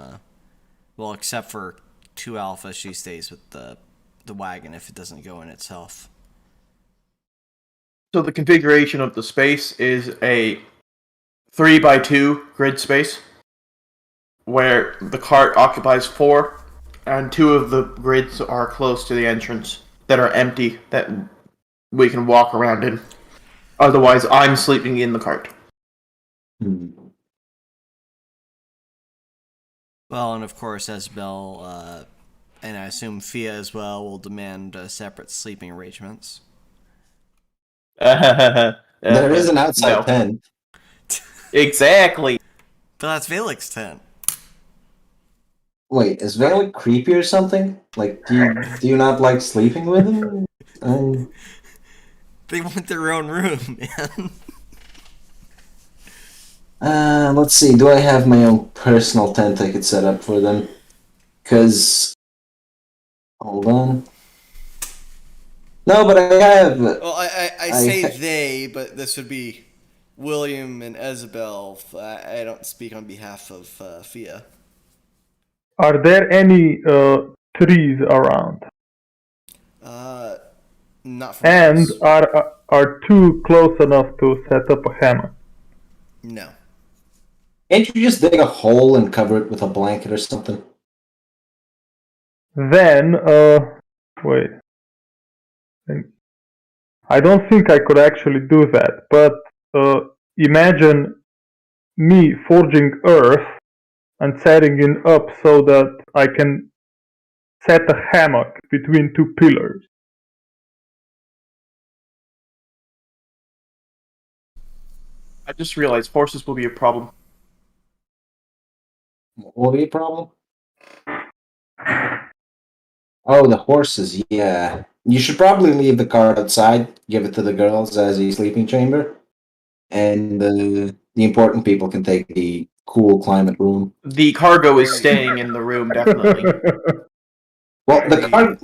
Well, except for 2 Alpha, she stays with the wagon if it doesn't go in itself. So the configuration of the space is a 3x2 grid space, where the cart occupies 4, and 2 of the grids are close to the entrance that are empty that we can walk around in. Otherwise, I'm sleeping in the cart. Well, and of course, Esbel, and I assume Fia as well, will demand separate sleeping arrangements. There is an outside no. tent. Exactly. But that's Valek's tent. Wait, is Valak creepy or something? Like, do you not like sleeping with him? They want their own room, man. Let's see. Do I have my own personal tent I could set up for them? Because... Hold on. No, but I have... Well, I say they, but this would be William and Isabel. I don't speak on behalf of Fia. Are there any trees around? Not from And us. are 2 close enough to set up a hammock? No. Can't you just dig a hole and cover it with a blanket or something? Then, wait. I don't think I could actually do that, but imagine me forging earth and setting it up so that I can set a hammock between 2 pillars. I just realized horses will be a problem. Will be a problem? Oh, the horses, yeah. You should probably leave the cart outside, give it to the girls as a sleeping chamber, and the important people can take the cool climate room. The cargo is staying in the room, definitely. Well, the cart...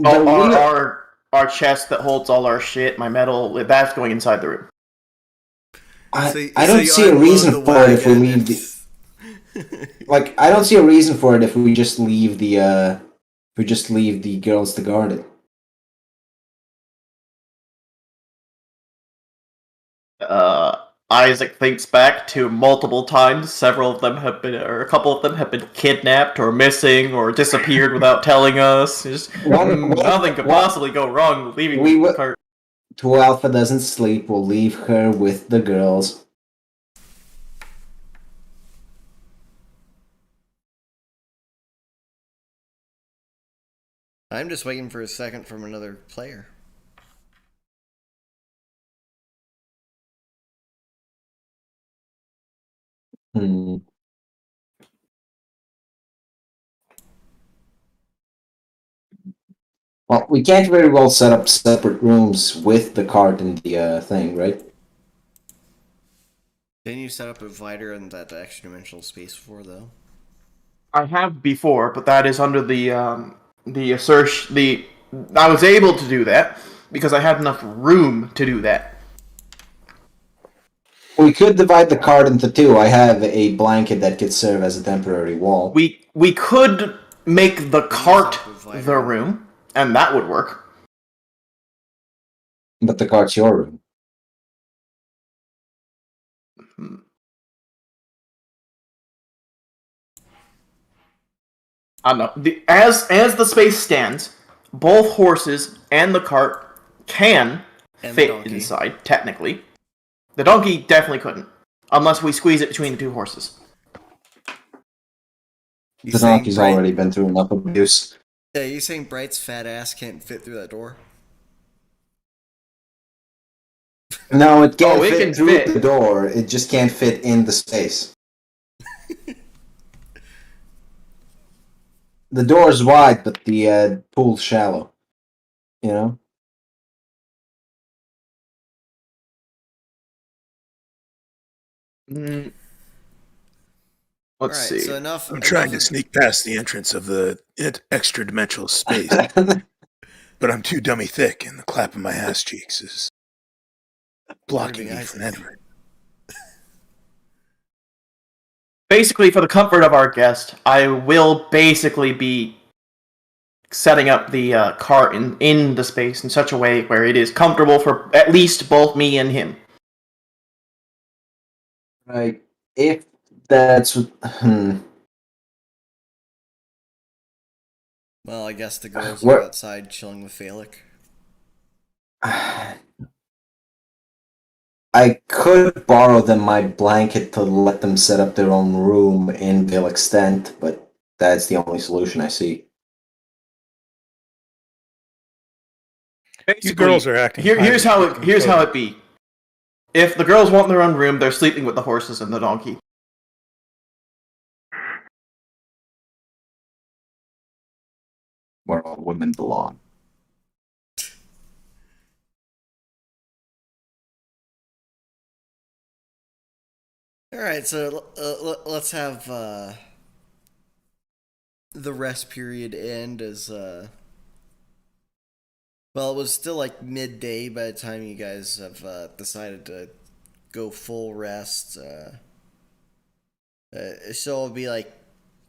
Our chest that holds all our shit, my metal, that's going inside the room. I don't see a reason for it if we leave the... Like, I don't see a reason for it if we just leave the girls to guard it. Isaac thinks back to multiple times. Several of them have been, or a couple of them have been kidnapped or missing or disappeared without telling us. Nothing could possibly go wrong leaving the cart. 2 Alpha doesn't sleep. We'll leave her with the girls. I'm just waiting for a second from another player. Hmm. Well, we can't very well set up separate rooms with the cart and the thing, right? Didn't you set up a divider in that extra dimensional space before, though? I have before, but that is under the assertion. I was able to do that because I had enough room to do that. We could divide the cart into 2. I have a blanket that could serve as a temporary wall. We could make the cart the room, and that would work. But the cart's your room. I don't know. As the space stands, both horses and the cart can fit inside, technically. The donkey definitely couldn't, unless we squeeze it between the 2 horses. The donkey's already been through enough abuse. Yeah, you saying Bright's fat ass can't fit through that door? No, it can't fit through the door. It just can't fit in the space. The door's wide, but the pool's shallow. You know? Let's see. So I'm trying to sneak past the entrance of the extra dimensional space, but I'm too dummy thick, and the clap of my ass cheeks is blocking me from entering. Basically, for the comfort of our guest, I will basically be setting up the cart in the space in such a way where it is comfortable for at least both me and him. Right. If that's... Well, I guess the girls are outside chilling with Phallic. I could borrow them my blanket to let them set up their own room in Phallic's tent, but that's the only solution I see. Basically, you girls are acting. Here's how it be. If the girls want their own room, they're sleeping with the horses and the donkey. Where all women belong. Alright, so let's have the rest period end as well, it was still like midday by the time you guys have decided to go full rest. So it'll be like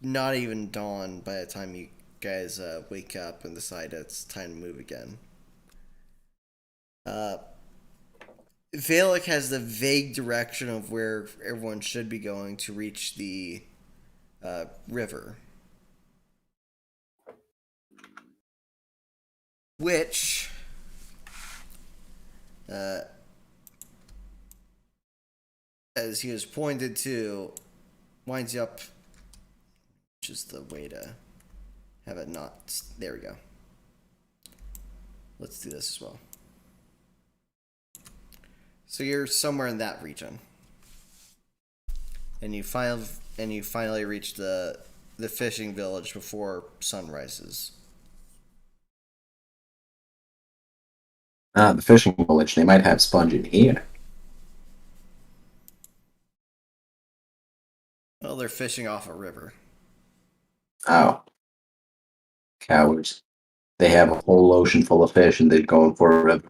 not even dawn by the time you guys wake up and decide it's time to move again. Valak has the vague direction of where everyone should be going to reach the river. Which, as he has pointed to, winds you up, which is the way to have it not. There we go. Let's do this as well. So you're somewhere in that region, and you finally reach the fishing village before sun rises. The fishing village. They might have sponge in here. Well, they're fishing off a river. Oh. Cowards. They have a whole ocean full of fish and they're going for a river.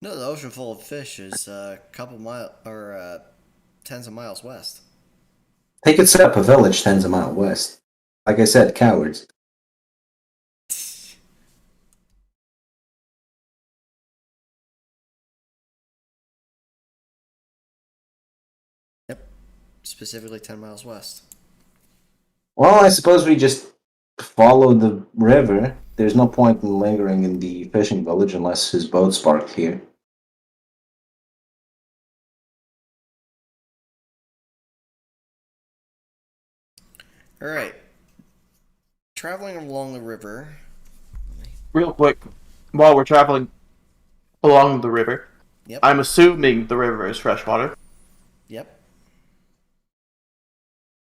No, the ocean full of fish is a couple tens of miles west. They could set up a village tens a mile west. Like I said, cowards. Yep. Specifically 10 miles west. Well, I suppose we just follow the river. There's no point in lingering in the fishing village unless his boat's parked here. Alright. Traveling along the river. Real quick, while we're traveling along the river, Yep. I'm assuming the river is freshwater. Yep.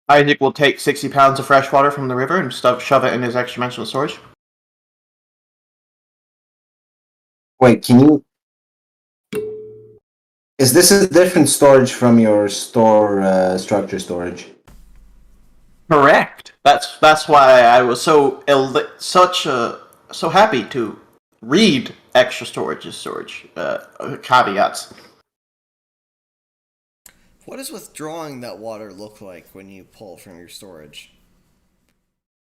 Isaac will take 60 pounds of fresh water from the river and shove it in his extra-dimensional storage. Wait, can you... Is this a different storage from your store structure storage? Correct. That's why I was so happy to read extra storage's storage caveats. What does withdrawing that water look like when you pull from your storage?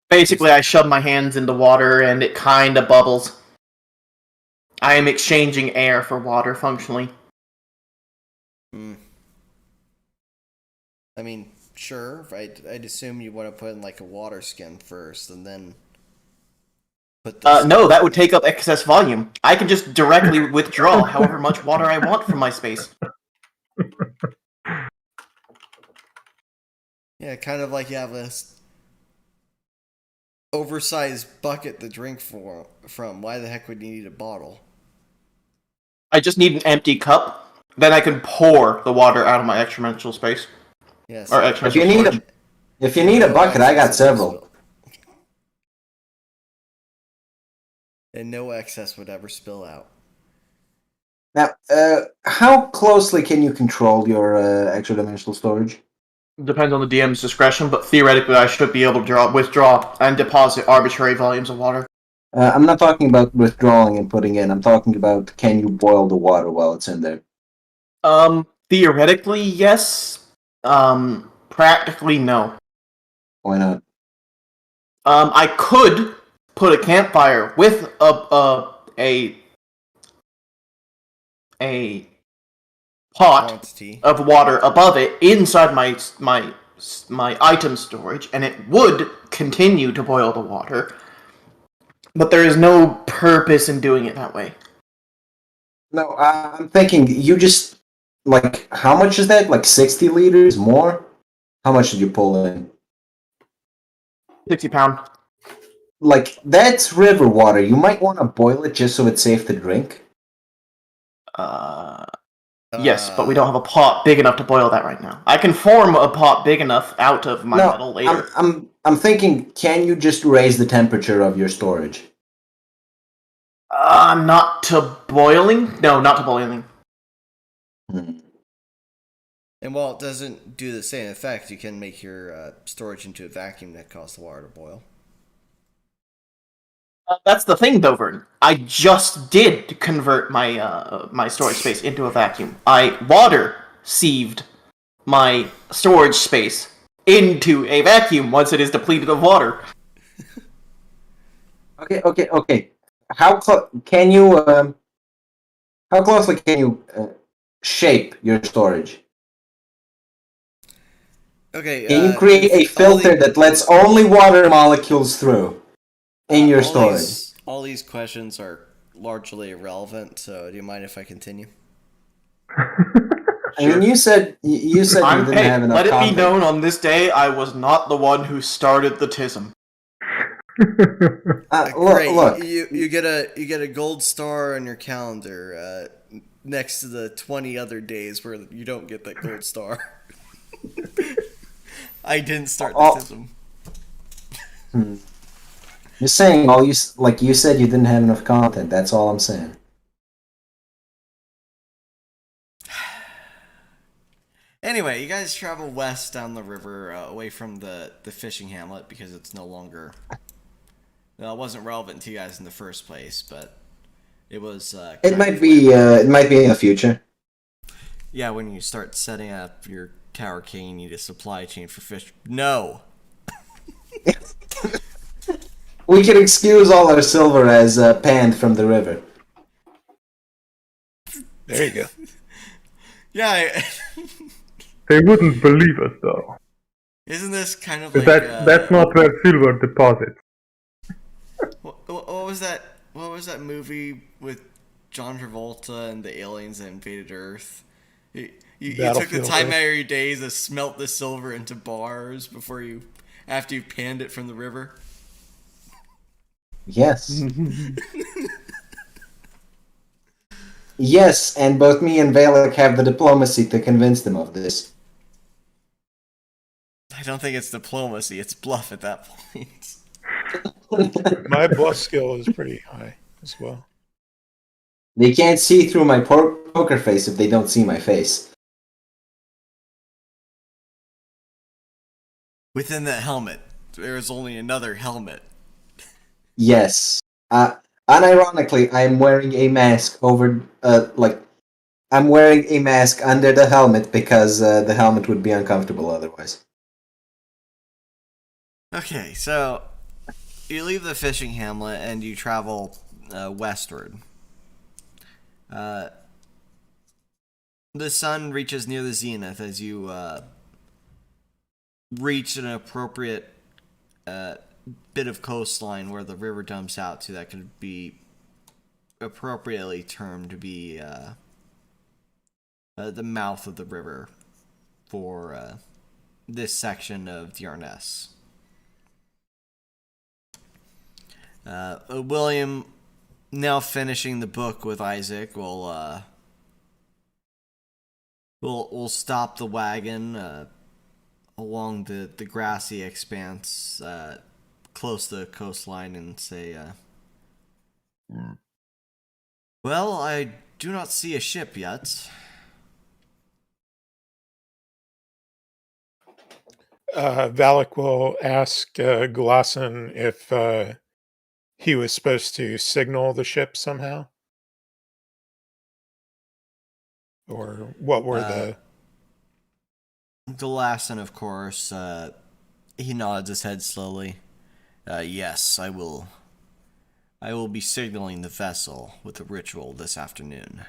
Basically, I shove my hands in the water and it kind of bubbles. I am exchanging air for water functionally. I mean, sure. I'd assume you want to put in like a water skin first and then put the No, that would take up excess volume. I can just directly withdraw however much water I want from my space. Yeah, kind of like you have this oversized bucket to drink from. Why the heck would you need a bottle? I just need an empty cup. Then I can pour the water out of my extra-dimensional space. Yes. Or If you need a bucket, I got several. And no excess would ever spill out. Now, how closely can you control your extra-dimensional storage? Depends on the DM's discretion, but theoretically I should be able to withdraw and deposit arbitrary volumes of water. I'm not talking about withdrawing and putting in. I'm talking about can you boil the water while it's in there? Theoretically, yes. Practically, no. Why not? I could put a campfire with a pot Quantity. of water above it inside my item storage, and it would continue to boil the water. But there is no purpose in doing it that way. No, I'm thinking you just like how much is that? Like 60 liters more? How much did you pull in? 60 pound. Like that's river water. You might want to boil it just so it's safe to drink. Yes, but we don't have a pot big enough to boil that right now. I can form a pot big enough out of my metal later. I'm thinking, can you just raise the temperature of your storage? Not to boiling? No, not to boiling. And while it doesn't do the same effect, you can make your storage into a vacuum that causes the water to boil. That's the thing, though, Vern. I just did convert my my storage space into a vacuum. I water sieved my storage space into a vacuum once it is depleted of water. Okay. How can you? How closely can you shape your storage? Okay. Can you create a filter that lets only water molecules through in your storage? All these questions are largely irrelevant. So, do you mind if I continue? I mean, you said you didn't have enough. Let it content. be known on this day, I was not the one who started the tism. Great. Look. You get a gold star on your calendar next to the 20 other days where you don't get that gold star. I didn't start the tism. Just saying, you said you didn't have enough content. That's all I'm saying. Anyway, you guys travel west down the river, away from the fishing hamlet because it's no longer. Well, it wasn't relevant to you guys in the first place, but it was. It might be. It might be in the future. Yeah, when you start setting up your Tower King, you need a supply chain for fish. No! We can excuse all our silver as panned from the river. There you go. Yeah, They wouldn't believe us though. isn't this kind of 'Cause like... that's not where silver deposits. What was that? What was that movie with John Travolta and the aliens that invaded Earth? You took the Battlefield time Earth. out of your days to smelt the silver into bars after you panned it from the river. Yes. Yes, and both me and Valak have the diplomacy to convince them of this. I don't think it's diplomacy; it's bluff at that point. My bluff skill is pretty high as well. They can't see through my poker face if they don't see my face. Within that helmet, there is only another helmet. Yes. Unironically, I'm wearing a mask over, I'm wearing a mask under the helmet because the helmet would be uncomfortable otherwise. Okay, so you leave the fishing hamlet and you travel westward. The sun reaches near the zenith as you reach an appropriate bit of coastline where the river dumps out to that could be appropriately termed to be the mouth of the river for this section of the Arness. William, now finishing the book with Isaac, will stop the wagon along the grassy expanse close to the coastline and say, well, I do not see a ship yet. Valak will ask Ghulassin if he was supposed to signal the ship somehow, or what were the... Ghulassin, of course, he nods his head slowly. Yes, I will be signaling the vessel with a ritual this afternoon.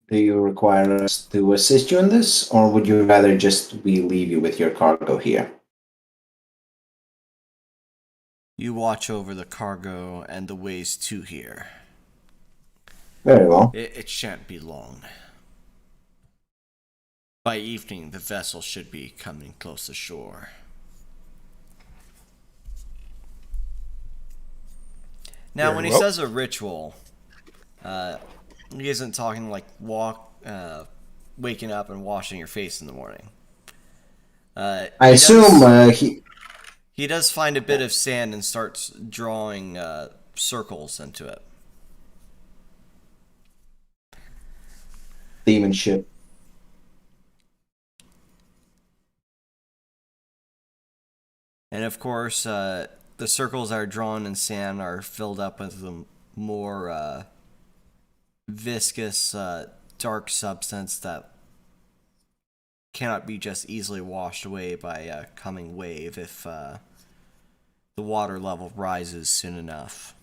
Do you require us to assist you in this, or would you rather just we leave you with your cargo here? You watch over the cargo and the ways to here. Very well. It shan't be long. By evening, the vessel should be coming close to shore. Now, Very when he well. says a ritual, he isn't talking like waking up and washing your face in the morning. I assume He does find a bit of sand and starts drawing circles into it. demon ship. And of course, the circles that are drawn in sand are filled up with the more viscous, dark substance that cannot be just easily washed away by a coming wave if the water level rises soon enough.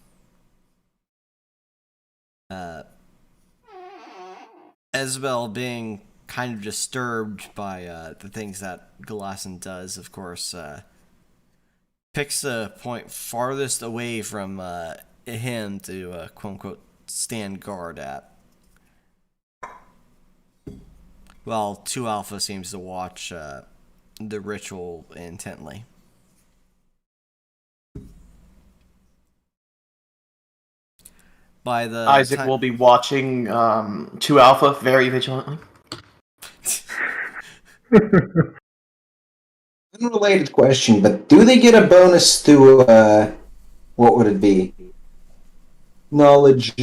Isabel, being kind of disturbed by the things that Ghulassin does, of course, picks the point farthest away from him to quote-unquote stand guard at. While 2 Alpha seems to watch the ritual intently. By the Isaac will be watching 2 Alpha very vigilantly. Unrelated question, but do they get a bonus to what would it be? Knowledge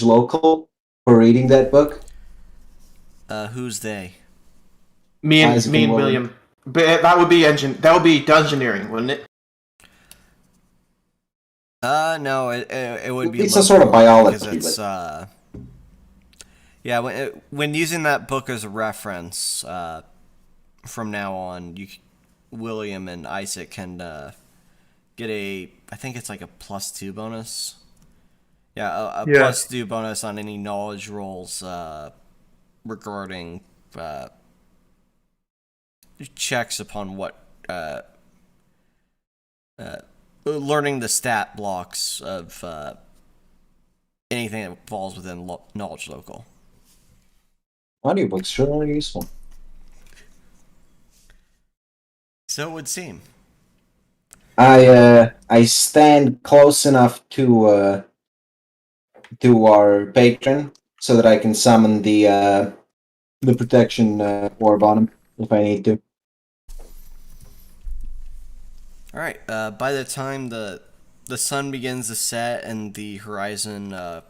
local for reading that book? Who's they? Me and Isaac and William. But that would be dungeoneering, wouldn't it? No, it would be It's a sort of local, biology, because it's Yeah, when using that book as a reference, from now on, William and Isaac can get I think it's like a +2 bonus. Yeah, a Yeah. +2 bonus on any knowledge rolls regarding checks upon what learning the stat blocks of anything that falls within knowledge local. Audiobooks sure are useful. So it would seem. I stand close enough to our patron so that I can summon the protection orb on him if I need to. All right. By the time the sun begins to set and the horizon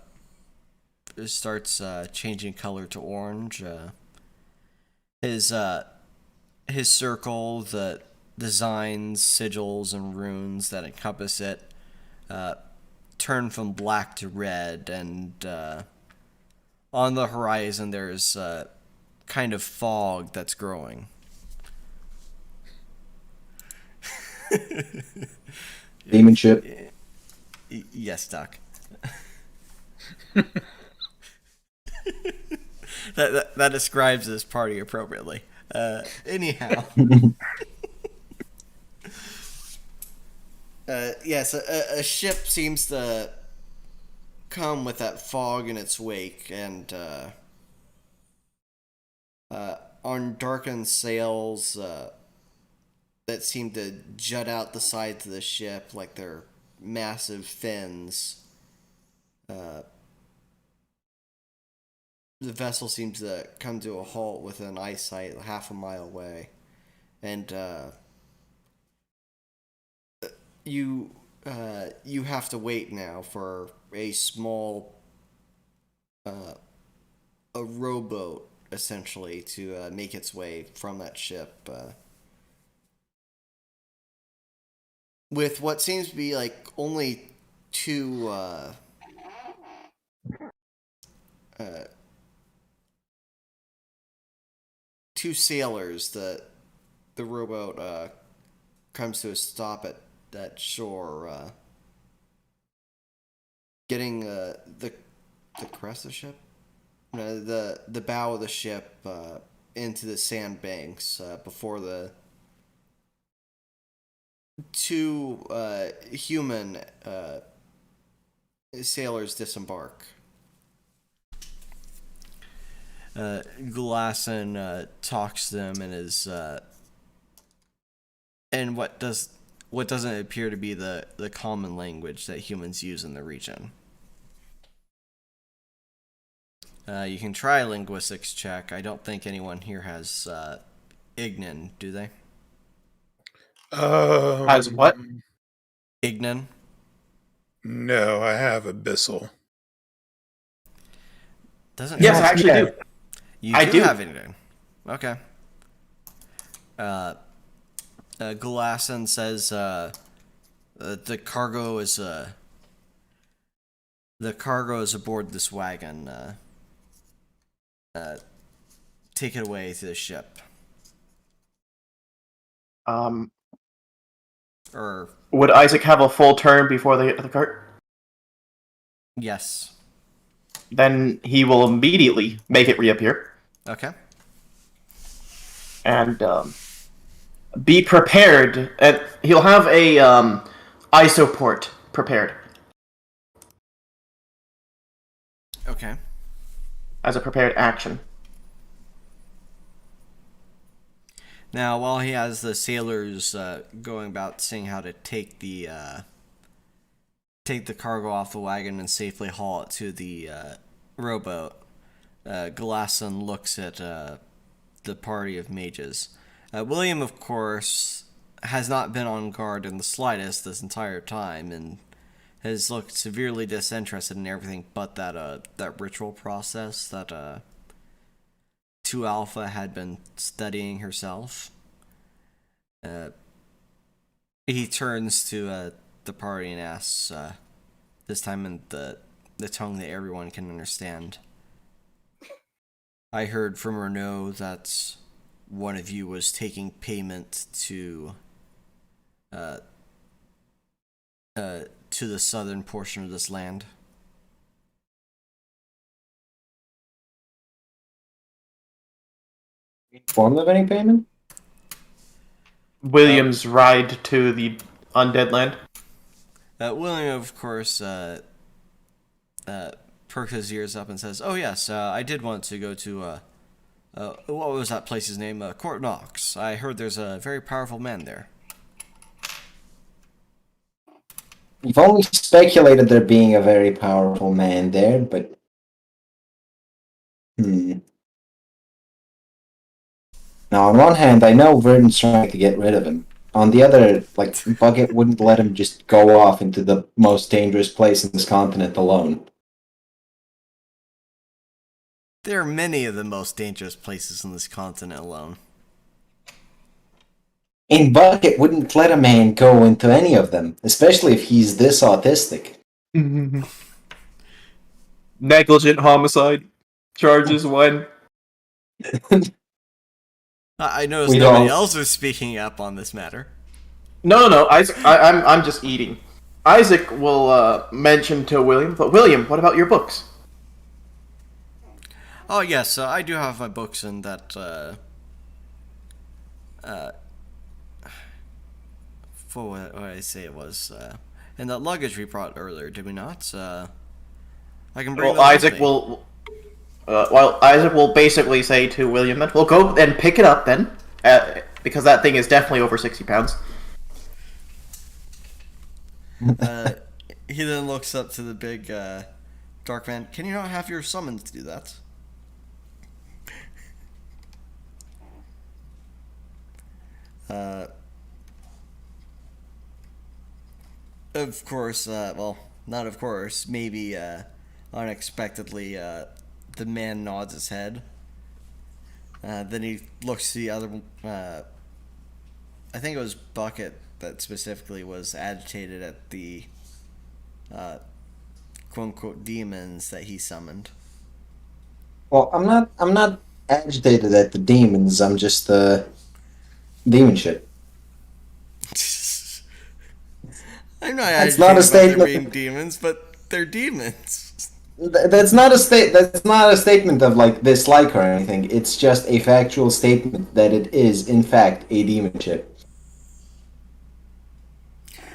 starts changing color to orange, his circle, the designs, sigils, and runes that encompass it turn from black to red, and on the horizon there's a kind of fog that's growing. Demon ship. Yes, Doc. that describes this party appropriately. Anyhow. Yes, a ship seems to come with that fog in its wake, and on darkened sails that seem to jut out the sides of the ship like they're massive fins. The vessel seems to come to a halt with an eyesight half a mile away, and you have to wait now for a small a rowboat essentially to make its way from that ship with what seems to be like only two sailors. The rowboat comes to a stop at that shore, getting the crest of the ship, the bow of the ship into the sandbanks before the two human sailors disembark. Ghulassin talks to them and is and what doesn't appear to be the common language that humans use in the region. You can try a linguistics check. I don't think anyone here has Ignan, do they? As what? Ignan? No, I have Abyssal. Doesn't Yes, I have- actually do. You I do. have Ignan. Okay. Ghulassin says the cargo is aboard this wagon. Take it away to the ship. Or Would Isaac have a full turn before they get to the cart? yes. Then he will immediately make it reappear. Okay. And be prepared. And he'll have a isoport prepared Okay. as a prepared action. Now, while he has the sailors going about seeing how to take the cargo off the wagon and safely haul it to the rowboat, Ghulassin looks at the party of mages. William, of course, has not been on guard in the slightest this entire time and has looked severely disinterested in everything but that ritual process that 2 Alpha had been studying herself. He turns to the party and asks, this time in the tongue that everyone can understand, I heard from Renoux that one of you was taking payment uh, to the southern portion of this land. Form of any payment? William's ride to the undead land. William, of course, perks his ears up and says, "Oh yes, I did want to go to what was that place's name? Courtnox. I heard there's a very powerful man there." You've only speculated there being a very powerful man there, but... Now, on one hand, I know Verdon's trying to get rid of him. On the other, like, Bucket wouldn't let him just go off into the most dangerous place in this continent alone. There are many of the most dangerous places on this continent alone. And Bucket wouldn't let a man go into any of them, especially if he's this autistic. Negligent homicide charges when. I noticed We nobody don't- else was speaking up on this matter. No. Isaac, I'm just eating. Isaac will mention to William, but William, what about your books? Oh yes, I do have my books in that for what did I say it was in that luggage we brought earlier, did we not? I can bring Well, those with Isaac me. will. Isaac will basically say to William that we'll go and pick it up then, because that thing is definitely over 60 pounds. He then looks up to the big dark man. Can you not have your summons to do that? Of course, well, not of course, maybe unexpectedly, the man nods his head. Then he looks to the other, I think it was Bucket that specifically was agitated at the quote-unquote demons that he summoned. Well, I'm not agitated at the demons, I'm just, demon shit. I'm not That's agitated not a about statement. there being demons, but they're demons. That's not a statement of, like, dislike or anything, it's just a factual statement that it is, in fact, a demon ship.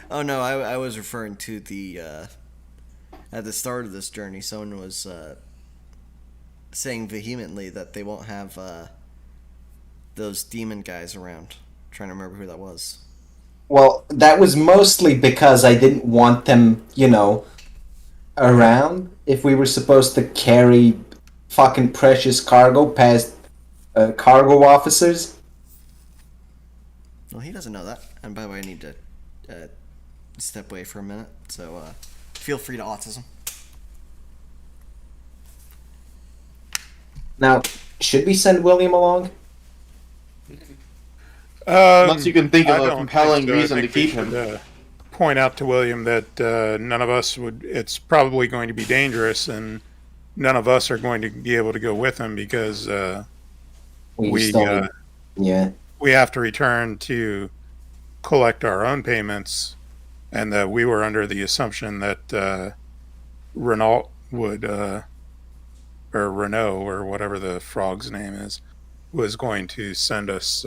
Oh no, I was referring to the at the start of this journey, someone was saying vehemently that they won't have those demon guys around. I'm trying to remember who that was. Well, that was mostly because I didn't want them, around if we were supposed to carry fucking precious cargo past cargo officers. Well, he doesn't know that. And by the way, I need to step away for a minute, so feel free to autism. Now, should we send William along? Unless you can think I of a don't compelling think so. I reason to think we keep him. should, point out to William that none of us would. It's probably going to be dangerous, and none of us are going to be able to go with him because we still yeah. we have to return to collect our own payments, and that we were under the assumption that Renoux would, or Renoux, or whatever the frog's name is, was going to send us,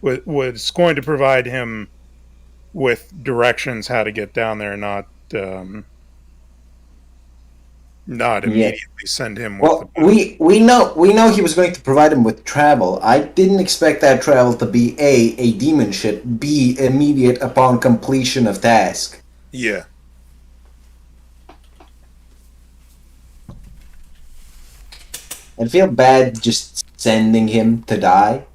was going to provide him with directions how to get down there, not immediately send him with Well, the boat. we know he was going to provide him with travel. I didn't expect that travel to be a demon ship, B, immediate upon completion of task. Yeah. I feel bad just sending him to die.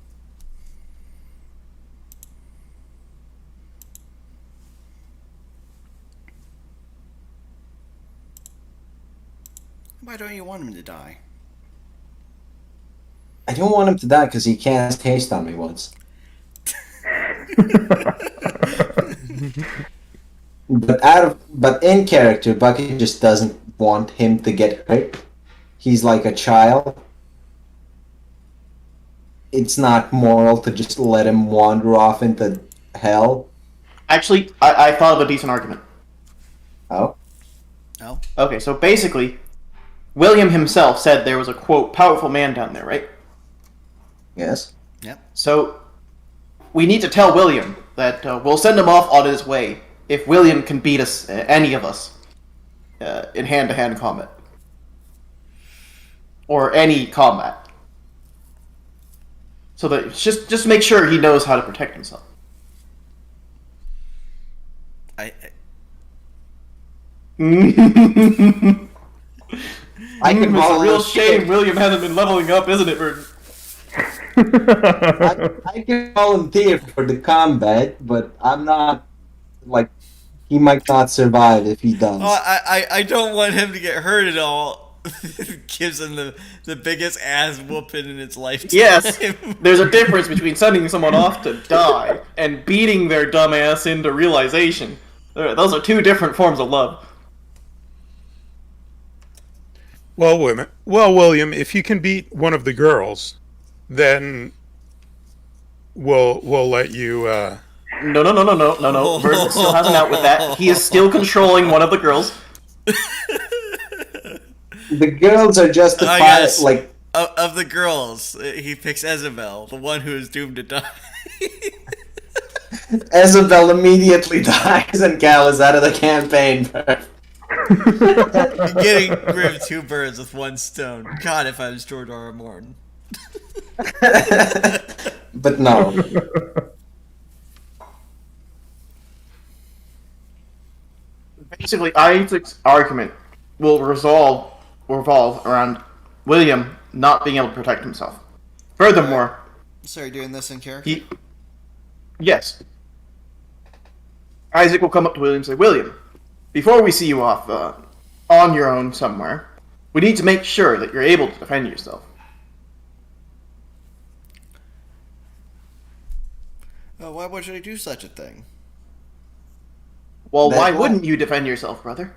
Why don't you want him to die? I don't want him to die because he cast haste on me once. But in character, Bucky just doesn't want him to get hurt. He's like a child. it's not moral to just let him wander off into hell? Actually, I thought of a decent argument. Oh? Oh, Okay, so basically, William himself said there was a, quote, powerful man down there, right? Yes. yep. So, we need to tell William that we'll send him off on his way if William can beat us, any of us, in hand-to-hand combat. Or any combat. So that just make sure he knows how to protect himself. I I can It's a real volunteer. shame William hasn't been leveling up, isn't it, Burton? I can volunteer for the combat, but I'm not like he might not survive if he does. I don't want him to get hurt at all. Gives him the biggest ass whooping in its lifetime. Yes, there's a difference between sending someone off to die and beating their dumb ass into realization. Those are two different forms of love. Well, William, if you can beat one of the girls, then we'll let you. No. Vernon still has an out with that. He is still controlling one of the girls. The girls are justified, yes. like Of the girls, he picks Isabel, the one who is doomed to die. Isabel immediately dies and Cal is out of the campaign. Getting rid of two birds with one stone. God, if I was George R. R. Martin. But no. Basically, Isaac's argument will revolve around William not being able to protect himself. Furthermore, So you're doing this in character? Yes. Isaac will come up to William and say, William, before we see you off on your own somewhere, we need to make sure that you're able to defend yourself. Oh, why would I do such a thing? Well, That's why why- wouldn't you defend yourself, brother?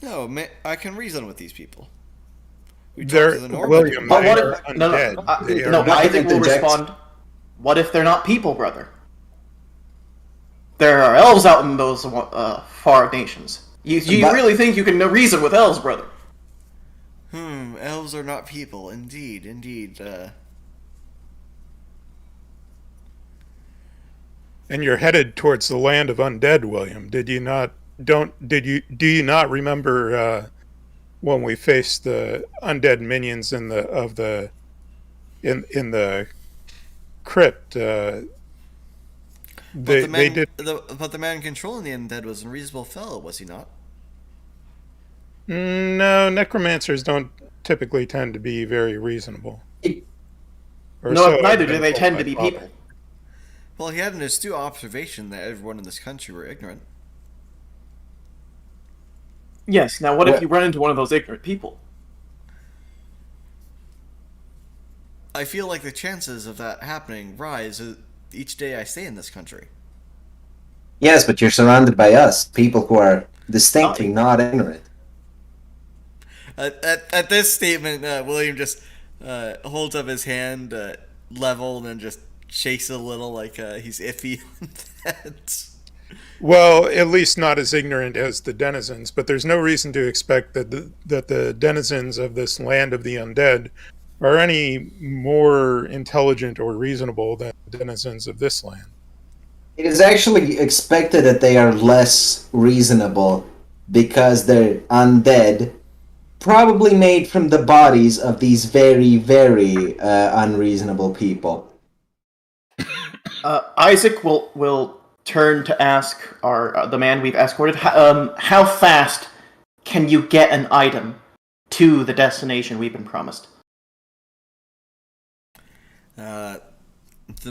No, I can reason with these people. We talked They're to the Norman. William. But They what are if... No, undead. They are no, not- Isaac will interject. respond, what if they're not people, brother? There are elves out in those far nations. You But- really think you can reason with elves, brother? Elves are not people. Indeed. And you're headed towards the land of undead, William. Do you not remember when we faced the undead minions in the crypt? But They did. But the man controlling the undead was a reasonable fellow, was he not? No, necromancers don't typically tend to be very reasonable. Or No, so I've neither do been they told tend by to be Father. people. Well, he had an astute observation that everyone in this country were ignorant. Yes, now what if you run into one of those ignorant people? I feel like the chances of that happening rise each day I stay in this country. Yes, but you're surrounded by us, people who are distinctly not ignorant. At this statement, William just holds up his hand level and then just shakes it a little like he's iffy on that. Well, at least not as ignorant as the denizens, but there's no reason to expect that the denizens of this land of the undead are any more intelligent or reasonable than the denizens of this land. It is actually expected that they are less reasonable because they're undead, probably made from the bodies of these very, very unreasonable people. Isaac will turn to ask the man we've escorted, how fast can you get an item to the destination we've been promised? The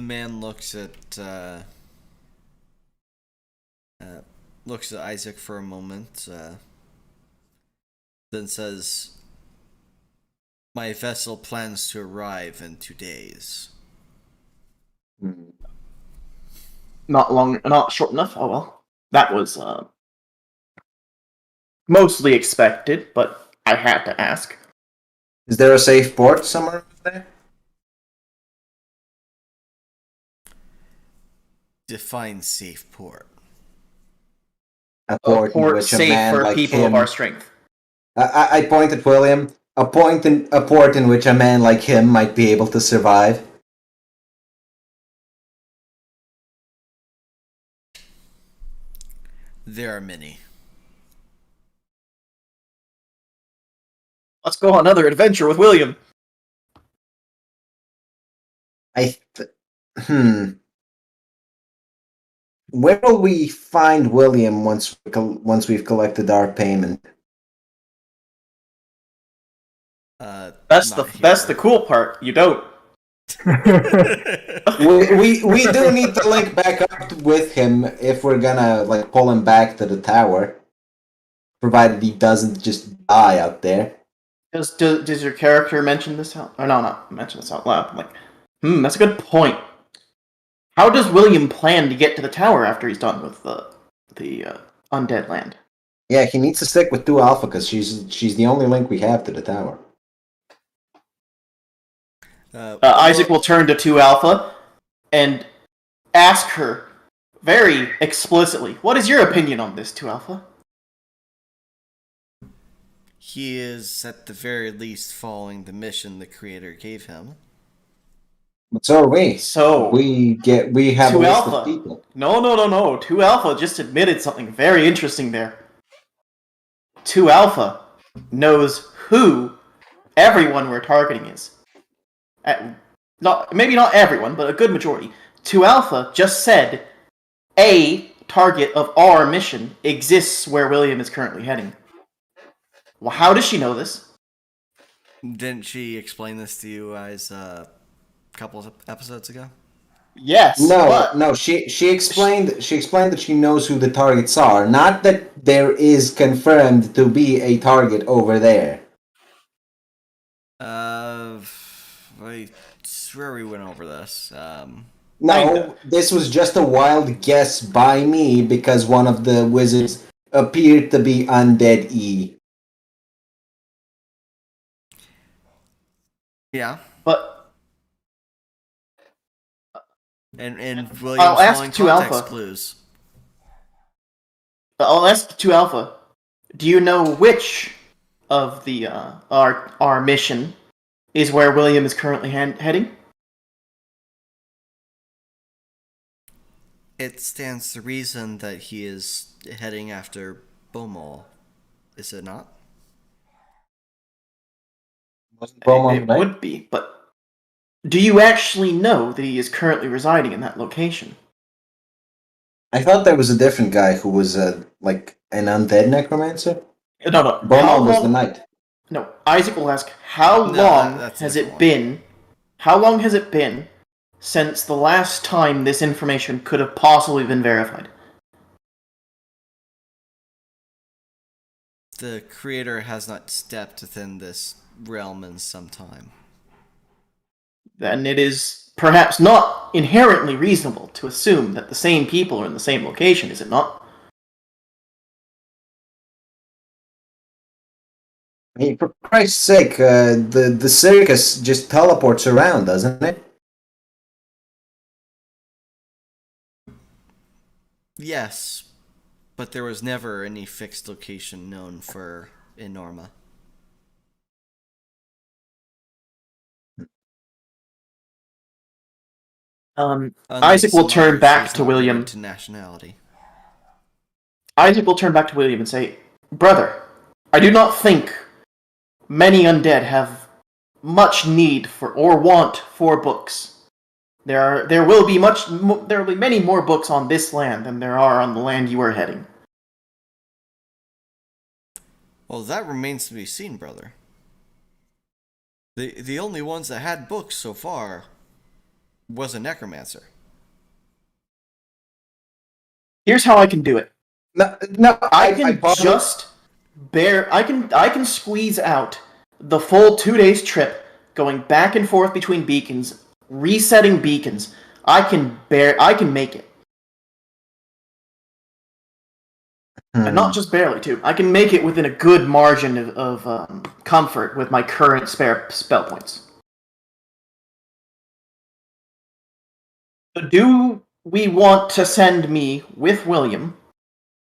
man looks at Isaac for a moment, then says, "My vessel plans to arrive in 2 days." Not short enough? Oh well. That was mostly expected, but I had to ask. Is there a safe port somewhere over there? Define safe port. A A port in port which a safe man for like people him. of our strength. I point at William. A port in which a man like him might be able to survive. There are many. Let's go on another adventure with William. Where will we find William once we've collected our payment? That's Not that's here. the cool part. You don't. We do need to link back up with him if we're gonna like pull him back to the tower, provided he doesn't just die out there. Does your character mention this out? Or no, not mention this out loud. I'm like, that's a good point. How does William plan to get to the tower after he's done with the undead land? Yeah, he needs to stick with 2 Alpha because she's the only link we have to the tower. Isaac will turn to 2 Alpha and ask her very explicitly, "What is your opinion on this, 2 Alpha?" He is, at the very least, following the mission the creator gave him. But so are we. So we have a 2 list Alpha. of people. No. 2 Alpha just admitted something very interesting there. 2 Alpha knows who everyone we're targeting is. Maybe not everyone, but a good majority. 2 Alpha just said a target of our mission exists where William is currently heading. Well, how does she know this? Didn't she explain this to you guys a couple of episodes ago? Yes. No. She explained that she knows who the targets are, not that there is confirmed to be a target over there. I swear we went over this. No, this was just a wild guess by me because one of the wizards appeared to be Undead E. Yeah. But And I'll William's ask following 2 context Alpha. clues. I'll ask 2 Alpha. Do you know which of the our mission is where William is currently heading? It stands to reason that he is heading after Beaumont, is it not? It would be, but do you actually know that he is currently residing in that location? I thought there was a different guy who was like an undead necromancer. No. Beaumont was the knight. No, Isaac will ask, how long has it been? How long has it been since the last time this information could have possibly been verified? The creator has not stepped within this realm in some time. Then it is perhaps not inherently reasonable to assume that the same people are in the same location, is it not? I mean, for Christ's sake, the circus just teleports around, doesn't it? Yes, but there was never any fixed location known for Enorma. Isaac will turn back to William. To nationality. Isaac will turn back to William and say, "Brother, I do not think many undead have much need for or want for books. There will be many more books on this land than there are on the land you are heading." Well, that remains to be seen, brother. The only ones that had books so far was a necromancer. Here's how I can do it. No, I can squeeze out the full 2 days trip going back and forth between beacons, resetting beacons. I can make it. And not just barely, too. I can make it within a good margin of comfort with my current spare spell points. So do we want to send me with William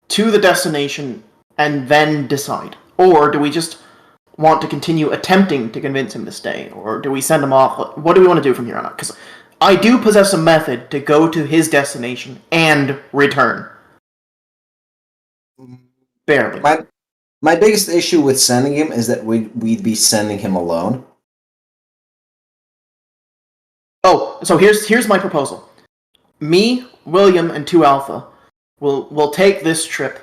to the destination and then decide? Or do we just want to continue attempting to convince him to stay? Or do we send him off? What do we want to do from here on out? Because I do possess a method to go to his destination and return. Barely. My biggest issue with sending him is that we'd be sending him alone. Oh, so here's my proposal. Me, William, and 2 Alpha will take this trip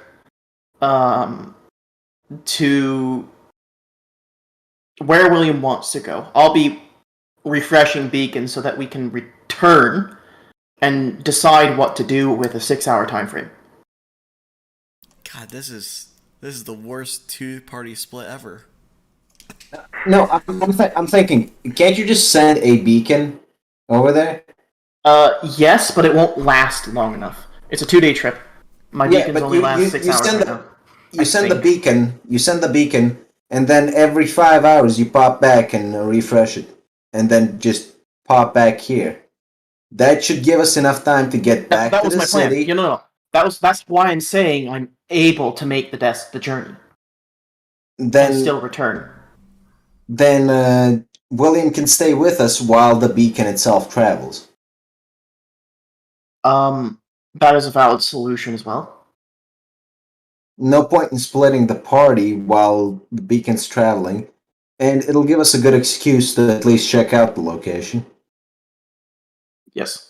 to where William wants to go. I'll be refreshing beacons so that we can return and decide what to do with a 6-hour time frame. God, this is the worst 2-party split ever. No, I'm thinking, can't you just send a beacon over there? Yes, but it won't last long enough. It's a 2-day trip. My beacons only last 6 hours right now. You send the beacon, and then every 5 hours you pop back and refresh it, and then just pop back here. That should give us enough time to get back that to was the my plan. city. No. That's why I'm saying I'm able to make the journey and still return. Then William can stay with us while the beacon itself travels. That is a valid solution as well. No point in splitting the party while the beacon's traveling, and it'll give us a good excuse to at least check out the location. Yes.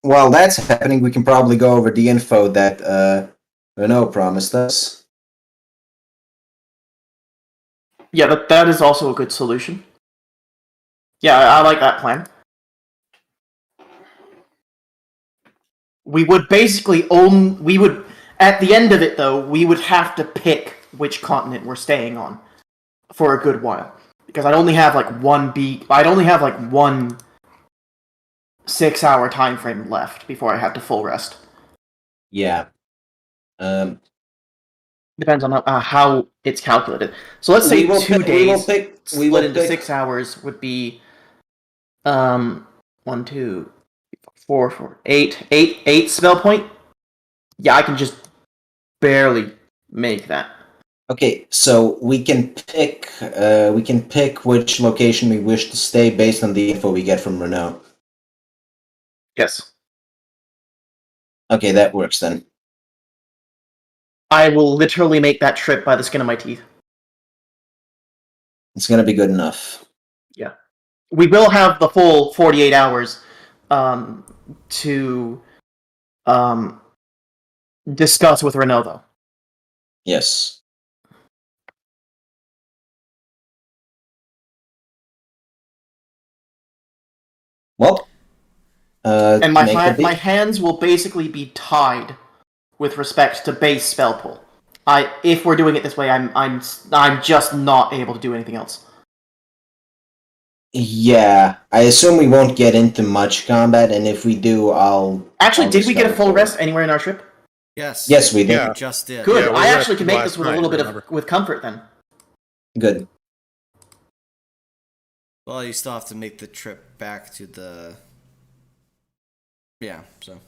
While that's happening, we can probably go over the info that Renoux promised us. Yeah, that is also a good solution. Yeah, I like that plan. We would basically at the end of it though, we would have to pick which continent we're staying on for a good while. Because I'd only have like one 6-hour time frame left before I have to full rest. Yeah. Depends on how it's calculated. So let's say 2 days split into 6 hours would be 1, 2, 4, 8 spell point. Yeah, I can just barely make that. Okay, so we can pick which location we wish to stay based on the info we get from Renoux. Yes. Okay, that works then. I will literally make that trip by the skin of my teeth. It's gonna be good enough. Yeah. We will have the full 48 hours to discuss with Renoux, though. Yes. Well, and my hands will basically be tied with respect to base spell pull. If we're doing it this way, I'm just not able to do anything else. Yeah, I assume we won't get into much combat, and if we do, I'll did we get a full rest anywhere in our trip? Yes. Yes, we did. Yeah. We just did. Good. Yeah, we I actually can rested make this with a last little night, bit remember? with comfort then. Good. Well, you still have to make the trip back to the. Yeah. So.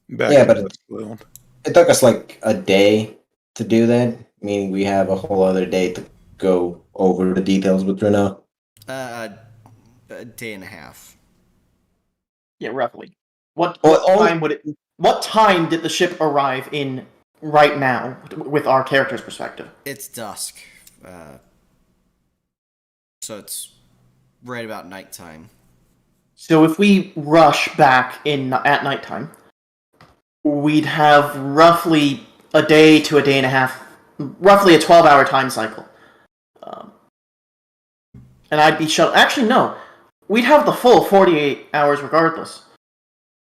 Back Yeah, to but Westfield. it took us like a day to do that, meaning we have a whole other day to go over the details with Renoux. A day and a half. Yeah, roughly. What Well, time would it? What time did the ship arrive in right now, with our character's perspective? It's dusk, so it's right about nighttime. So if we rush back at nighttime, we'd have roughly a day to a day and a half, roughly a 12-hour time cycle. And I'd be Actually, no. We'd have the full 48 hours regardless.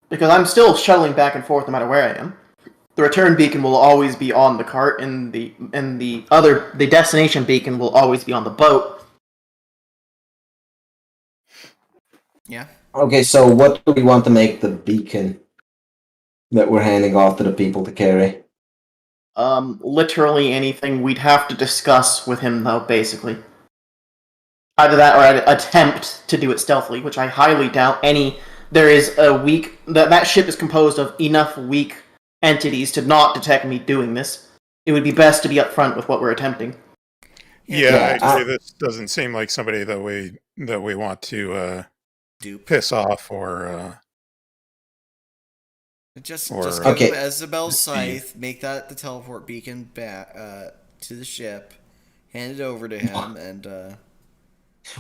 Because I'm still shuttling back and forth no matter where I am. The return beacon will always be on the cart, and the destination beacon will always be on the boat. Yeah. Okay, so what do we want to make the beacon that we're handing off to the people to carry? Literally anything. We'd have to discuss with him, though, basically. Either that or I'd attempt to do it stealthily, which I highly doubt any there is a weak that ship is composed of enough weak entities to not detect me doing this. It would be best to be upfront with what we're attempting. Yeah, I Yeah, agree. This doesn't seem like somebody that we want to Dupe. piss off or Just Or, give Okay. him Isabel's scythe, make that the teleport beacon back to the ship, hand it over to him, and go.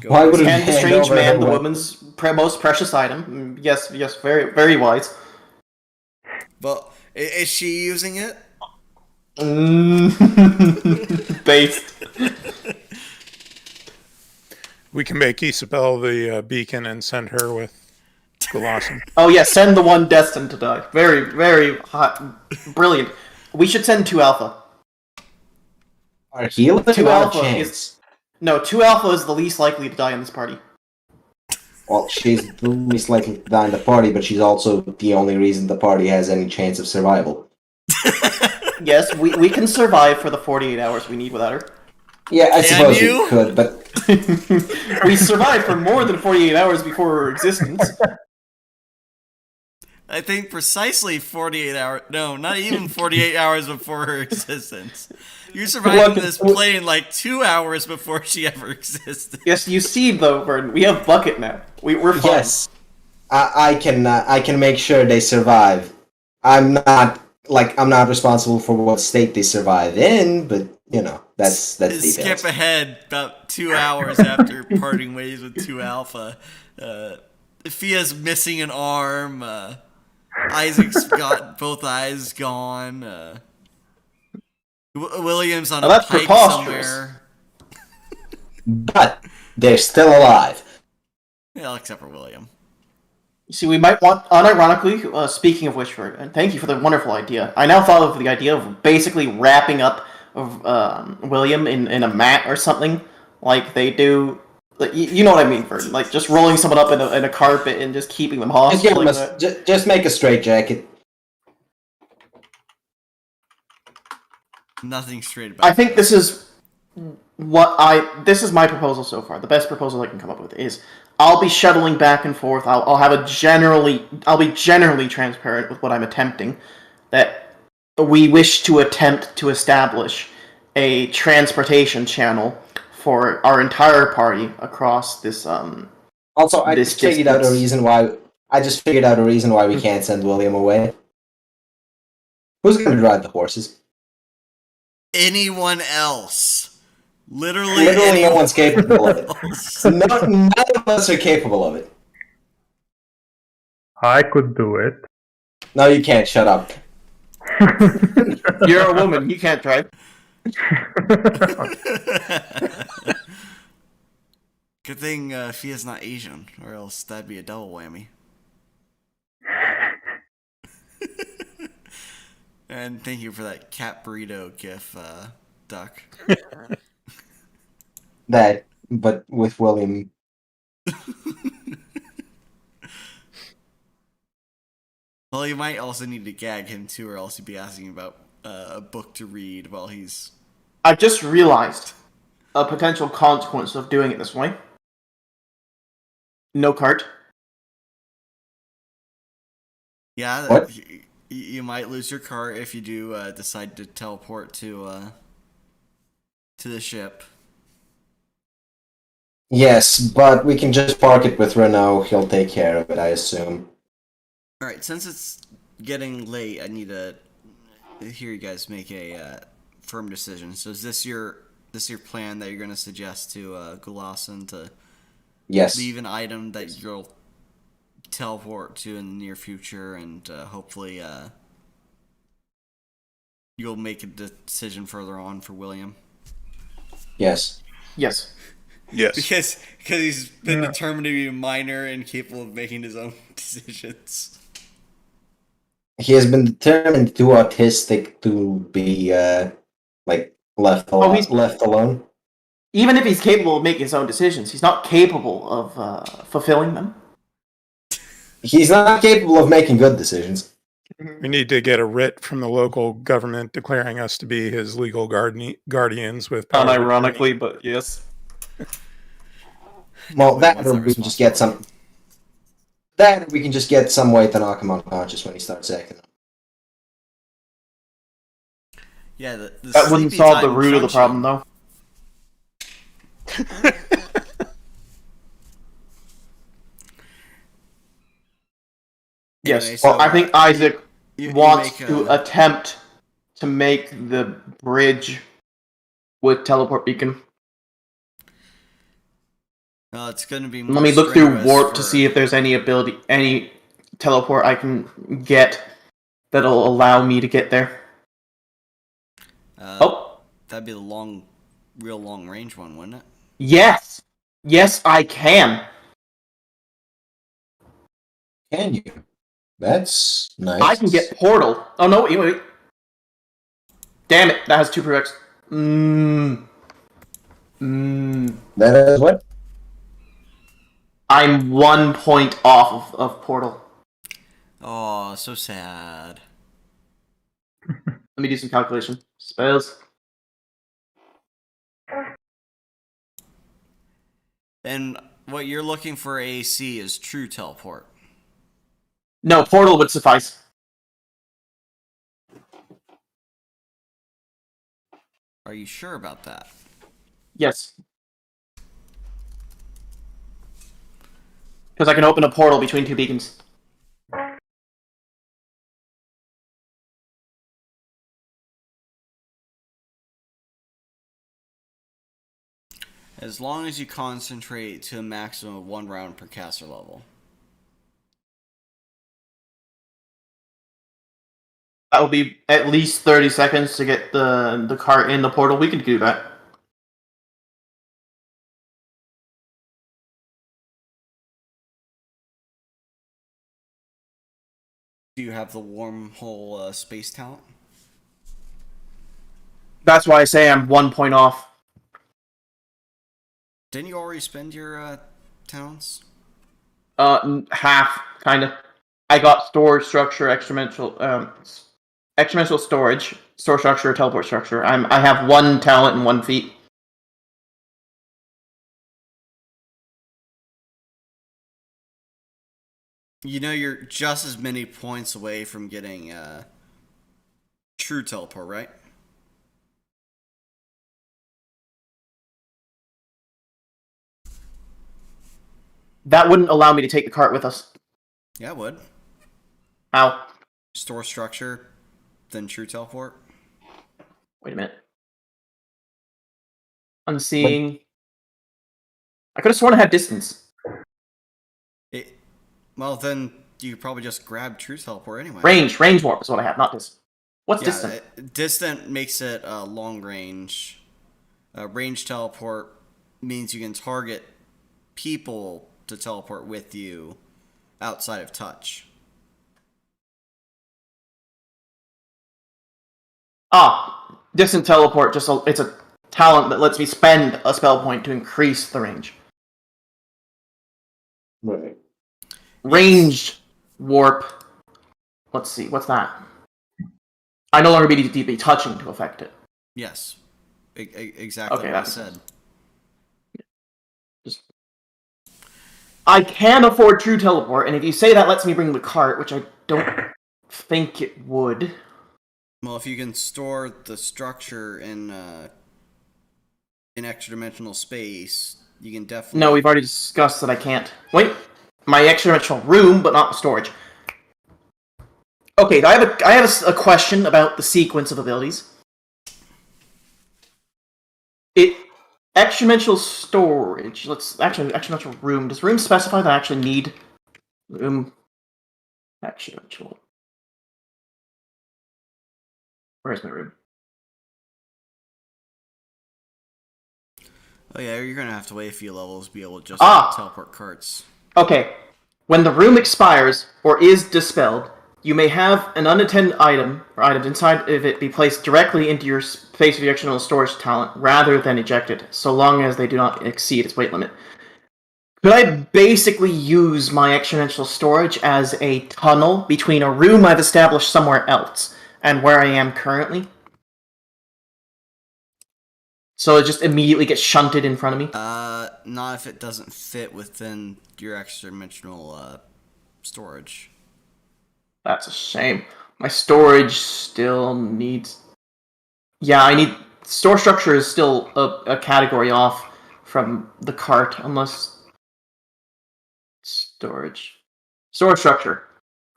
Why would it Hand the hand strange over man the what- woman's most precious item. Yes, very, very wise. Well, is she using it? Based. we can make Isabel the beacon and send her with Ghulassin. Oh yeah, send the one destined to die. Very, very hot, brilliant. We should send 2 Alpha. Our healer? 2 Not a Alpha chance. is 2 Alpha is the least likely to die in this party. Well, she's the least likely to die in the party, but she's also the only reason the party has any chance of survival. Yes, we can survive for the 48 hours we need without her. Yeah, I Can suppose you? we could, but We survived for more than 48 hours before her existence. I think precisely 48 hours. No, not even 48 hours before her existence. You survived this plane like 2 hours before she ever existed. Yes, you see though, Vernon, we have Bucket now. We're fine. yes, I can make sure they survive. I'm not responsible for what state they survive in, but you know that's details. Skip ahead about 2 hours after parting ways with 2 Alpha. Fia's missing an arm. Isaac's got both eyes gone. William's on a that's pipe preposterous. somewhere. But they're still alive. Yeah, except for William. You see, we might want, unironically, speaking of which, and thank you for the wonderful idea. I now thought of the idea of basically wrapping up William in a mat or something, like they do. Like, you know what I mean, Vernon? Like just rolling someone up in a carpet and just keeping them Just, give hostage. them just make a straitjacket. Nothing straight about I think this is this is my proposal so far. The best proposal I can come up with is I'll be shuttling back and forth. I'll be generally transparent with what I'm attempting. That we wish to attempt to establish a transportation channel for our entire party across this. Also, I This just figured out a distance. reason why. I just figured out a reason why we can't send William away. Who's going to drive the horses? anyone else. Literally Literally, no anyone one's capable of it. else. None of us are capable of it. I could do it. No, you can't. Shut up. You're a woman. You can't drive. Good thing Fia's not Asian, or else that'd be a double whammy. And thank you for that cat burrito gif, Duck. That, but with William. Well, you might also need to gag him too, or else he'd be asking about a book to read while he's... I've just realized a potential consequence of doing it this way. No cart. Yeah, What? You might lose your car if you do decide to teleport to the ship. Yes, but we can just park it with Renoux. He'll take care of it, I assume. Alright, since it's getting late, I need to hear you guys make a firm decision. So is this your plan that you're going to suggest to Ghulassin to Yes. leave an item that you'll teleport to in the near future, and hopefully you'll make a decision further on for William? Yes. Yes. Yes. Because he's been determined to be a minor and capable of making his own decisions. He has been determined too autistic to be, left alone. he's- Left alone. Even if he's capable of making his own decisions, he's not capable of fulfilling them. He's not capable of making good decisions. We need to get a writ from the local government declaring us to be his legal guardians with power. Unironically, but yes. Well, Nobody that wants or we can just get some. That we can just get some way to knock him unconscious when he starts acting up. Yeah, the That wouldn't sleepy solve the time root of the crunching. problem, though. Yes. Anyway, Well, so, I think Isaac you wants make to a- attempt to make the bridge with teleport beacon. It's going to be more Let me look through strenuous warp for, to see if there's any teleport I can get that'll allow me to get there. Oh, that'd be the real long range one, wouldn't it? yes, yes, I can. Can you? That's nice. I can get portal. Oh no, wait. Damn it, that has 2 prereqs. That is what? I'm 1 point off of portal. Oh, so sad. Let me do some calculation. Spells. And what you're looking for AC is true teleport. No, portal would suffice. Are you sure about that? Yes. Because I can open a portal between 2 beacons. As long as you concentrate to a maximum of 1 round per caster level. That will be at least 30 seconds to get the cart in the portal. We can do that. Do you have the wormhole space talent? That's why I say I'm 1 point off. Didn't you already spend your talents? Half, kind of. I got storage structure, exponential storage, store structure, teleport structure. I have 1 talent and 1 feat. You know you're just as many points away from getting true teleport, right? That wouldn't allow me to take the cart with us. Yeah, it would. How? Store structure, then true teleport. Wait a minute. Unseeing. I could have sworn I had distance. Well, then you could probably just grab true teleport anyway. Range warp is what I have, not distance. What's distant? Distant makes it long range. Range teleport means you can target people to teleport with you outside of touch. Distant teleport, it's a talent that lets me spend a spell point to increase the range. Right. Ranged warp. Let's see, what's that? I no longer need to be touching to affect it. Yes. Exactly Okay, what I that said. I can afford true teleport, and if you say that lets me bring the cart, which I don't think it would. Well, if you can store the structure in extra-dimensional space, you can definitely... No, we've already discussed that I can't. Wait, my extra-dimensional room, but not the storage. Okay, I have a question about the sequence of abilities. Extra-dimensional storage. Extra-dimensional room. Does room specify that I actually need room? Extra-dimensional. Where's my room? Oh yeah, you're gonna have to wait a few levels to be able to just teleport carts. Okay. When the room expires or is dispelled, you may have an unattended item or items inside of it be placed directly into your space of your external storage talent rather than ejected, so long as they do not exceed its weight limit. Could I basically use my exponential storage as a tunnel between a room I've established somewhere else and where I am currently? So it just immediately gets shunted in front of me? Not if it doesn't fit within your extra-dimensional storage. That's a shame. My storage still needs. Yeah, I need. Store structure is still a category off from the cart, unless. Storage. Storage structure.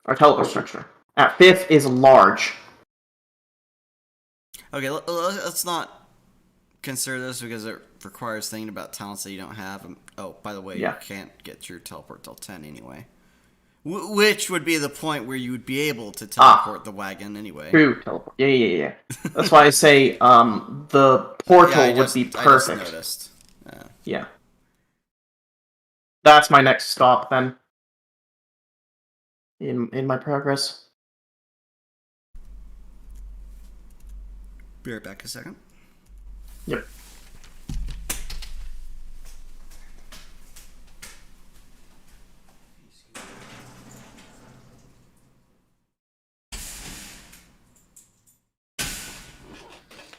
Or teleport structure. At 5th is large. Okay, let's not consider this because it requires thinking about talents that you don't have. Oh, by the way, Yeah. you can't get through teleport till 10 anyway. Which would be the point where you would be able to teleport the wagon anyway. True, teleport. Yeah. That's why I say the portal would be I just perfect. noticed. Yeah. That's my next stop then. In my progress. Be right back a second. Yep.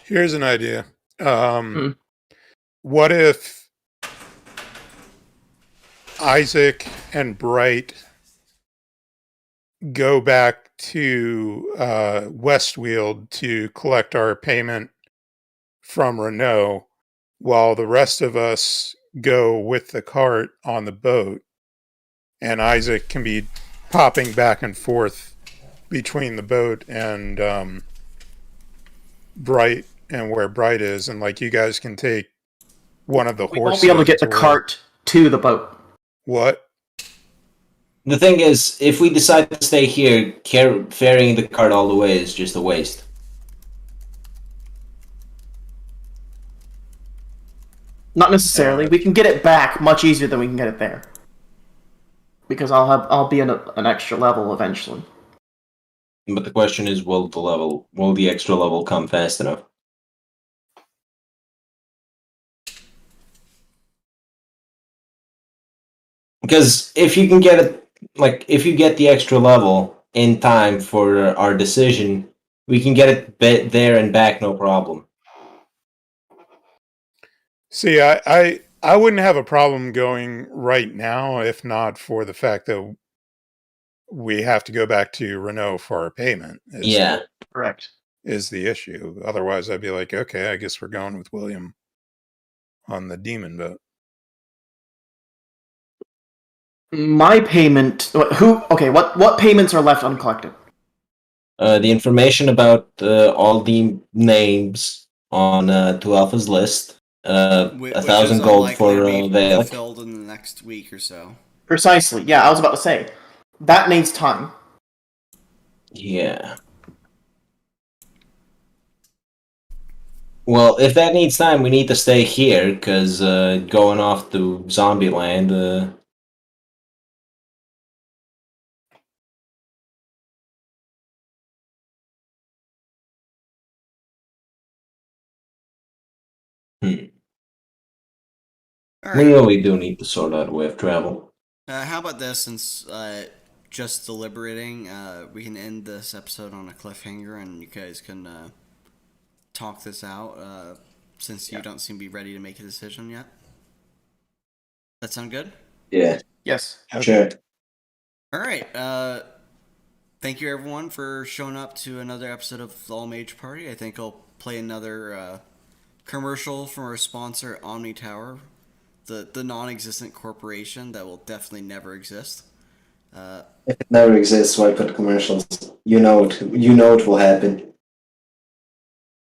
Here's an idea. What if Isaac and Bright go back to Westfield to collect our payment from Renoux, while the rest of us go with the cart on the boat, and Isaac can be popping back and forth between the boat and Bright and where Bright is, and like you guys can take one of the horses. We won't be able to get the cart to the boat. What? The thing is, if we decide to stay here, ferrying the cart all the way is just a waste. Not necessarily. We can get it back much easier than we can get it there. Because I'll be in an extra level eventually. But the question is, will the extra level come fast enough? Because if you can get it, if you get the extra level in time for our decision, we can get it there and back, no problem. See, I wouldn't have a problem going right now if not for the fact that we have to go back to Renoux for our payment. Correct. Is the issue. Otherwise, I'd be like, okay, I guess we're going with William on the demon boat. My payment. What payments are left uncollected? The information about all the names on 2 Alpha's list. 1,000 gold for Valak. Fulfilled in the next week or so. Precisely. Yeah, I was about to say that needs time. Yeah. Well, if that needs time, we need to stay here because going off to Zombie Land. All right. We really do need to sort out a way of travel. How about this? Since just deliberating, we can end this episode on a cliffhanger, and you guys can talk this out. Since you don't seem to be ready to make a decision yet. That sound good? Yeah. Yes. Sure. All right. Thank you, everyone, for showing up to another episode of the All Mage Party. I think I'll play another commercial from our sponsor, OmniTower, the non-existent corporation that will definitely never exist. If it never exists, why put commercials? You know it will happen.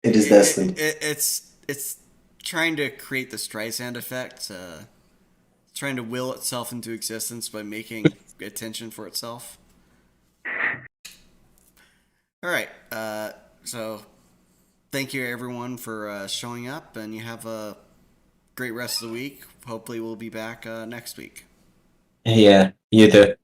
It is destined. It's trying to create the Streisand effect, trying to will itself into existence by making attention for itself. All right, so thank you everyone for showing up, and you have a great rest of the week. Hopefully we'll be back next week. Yeah, you too.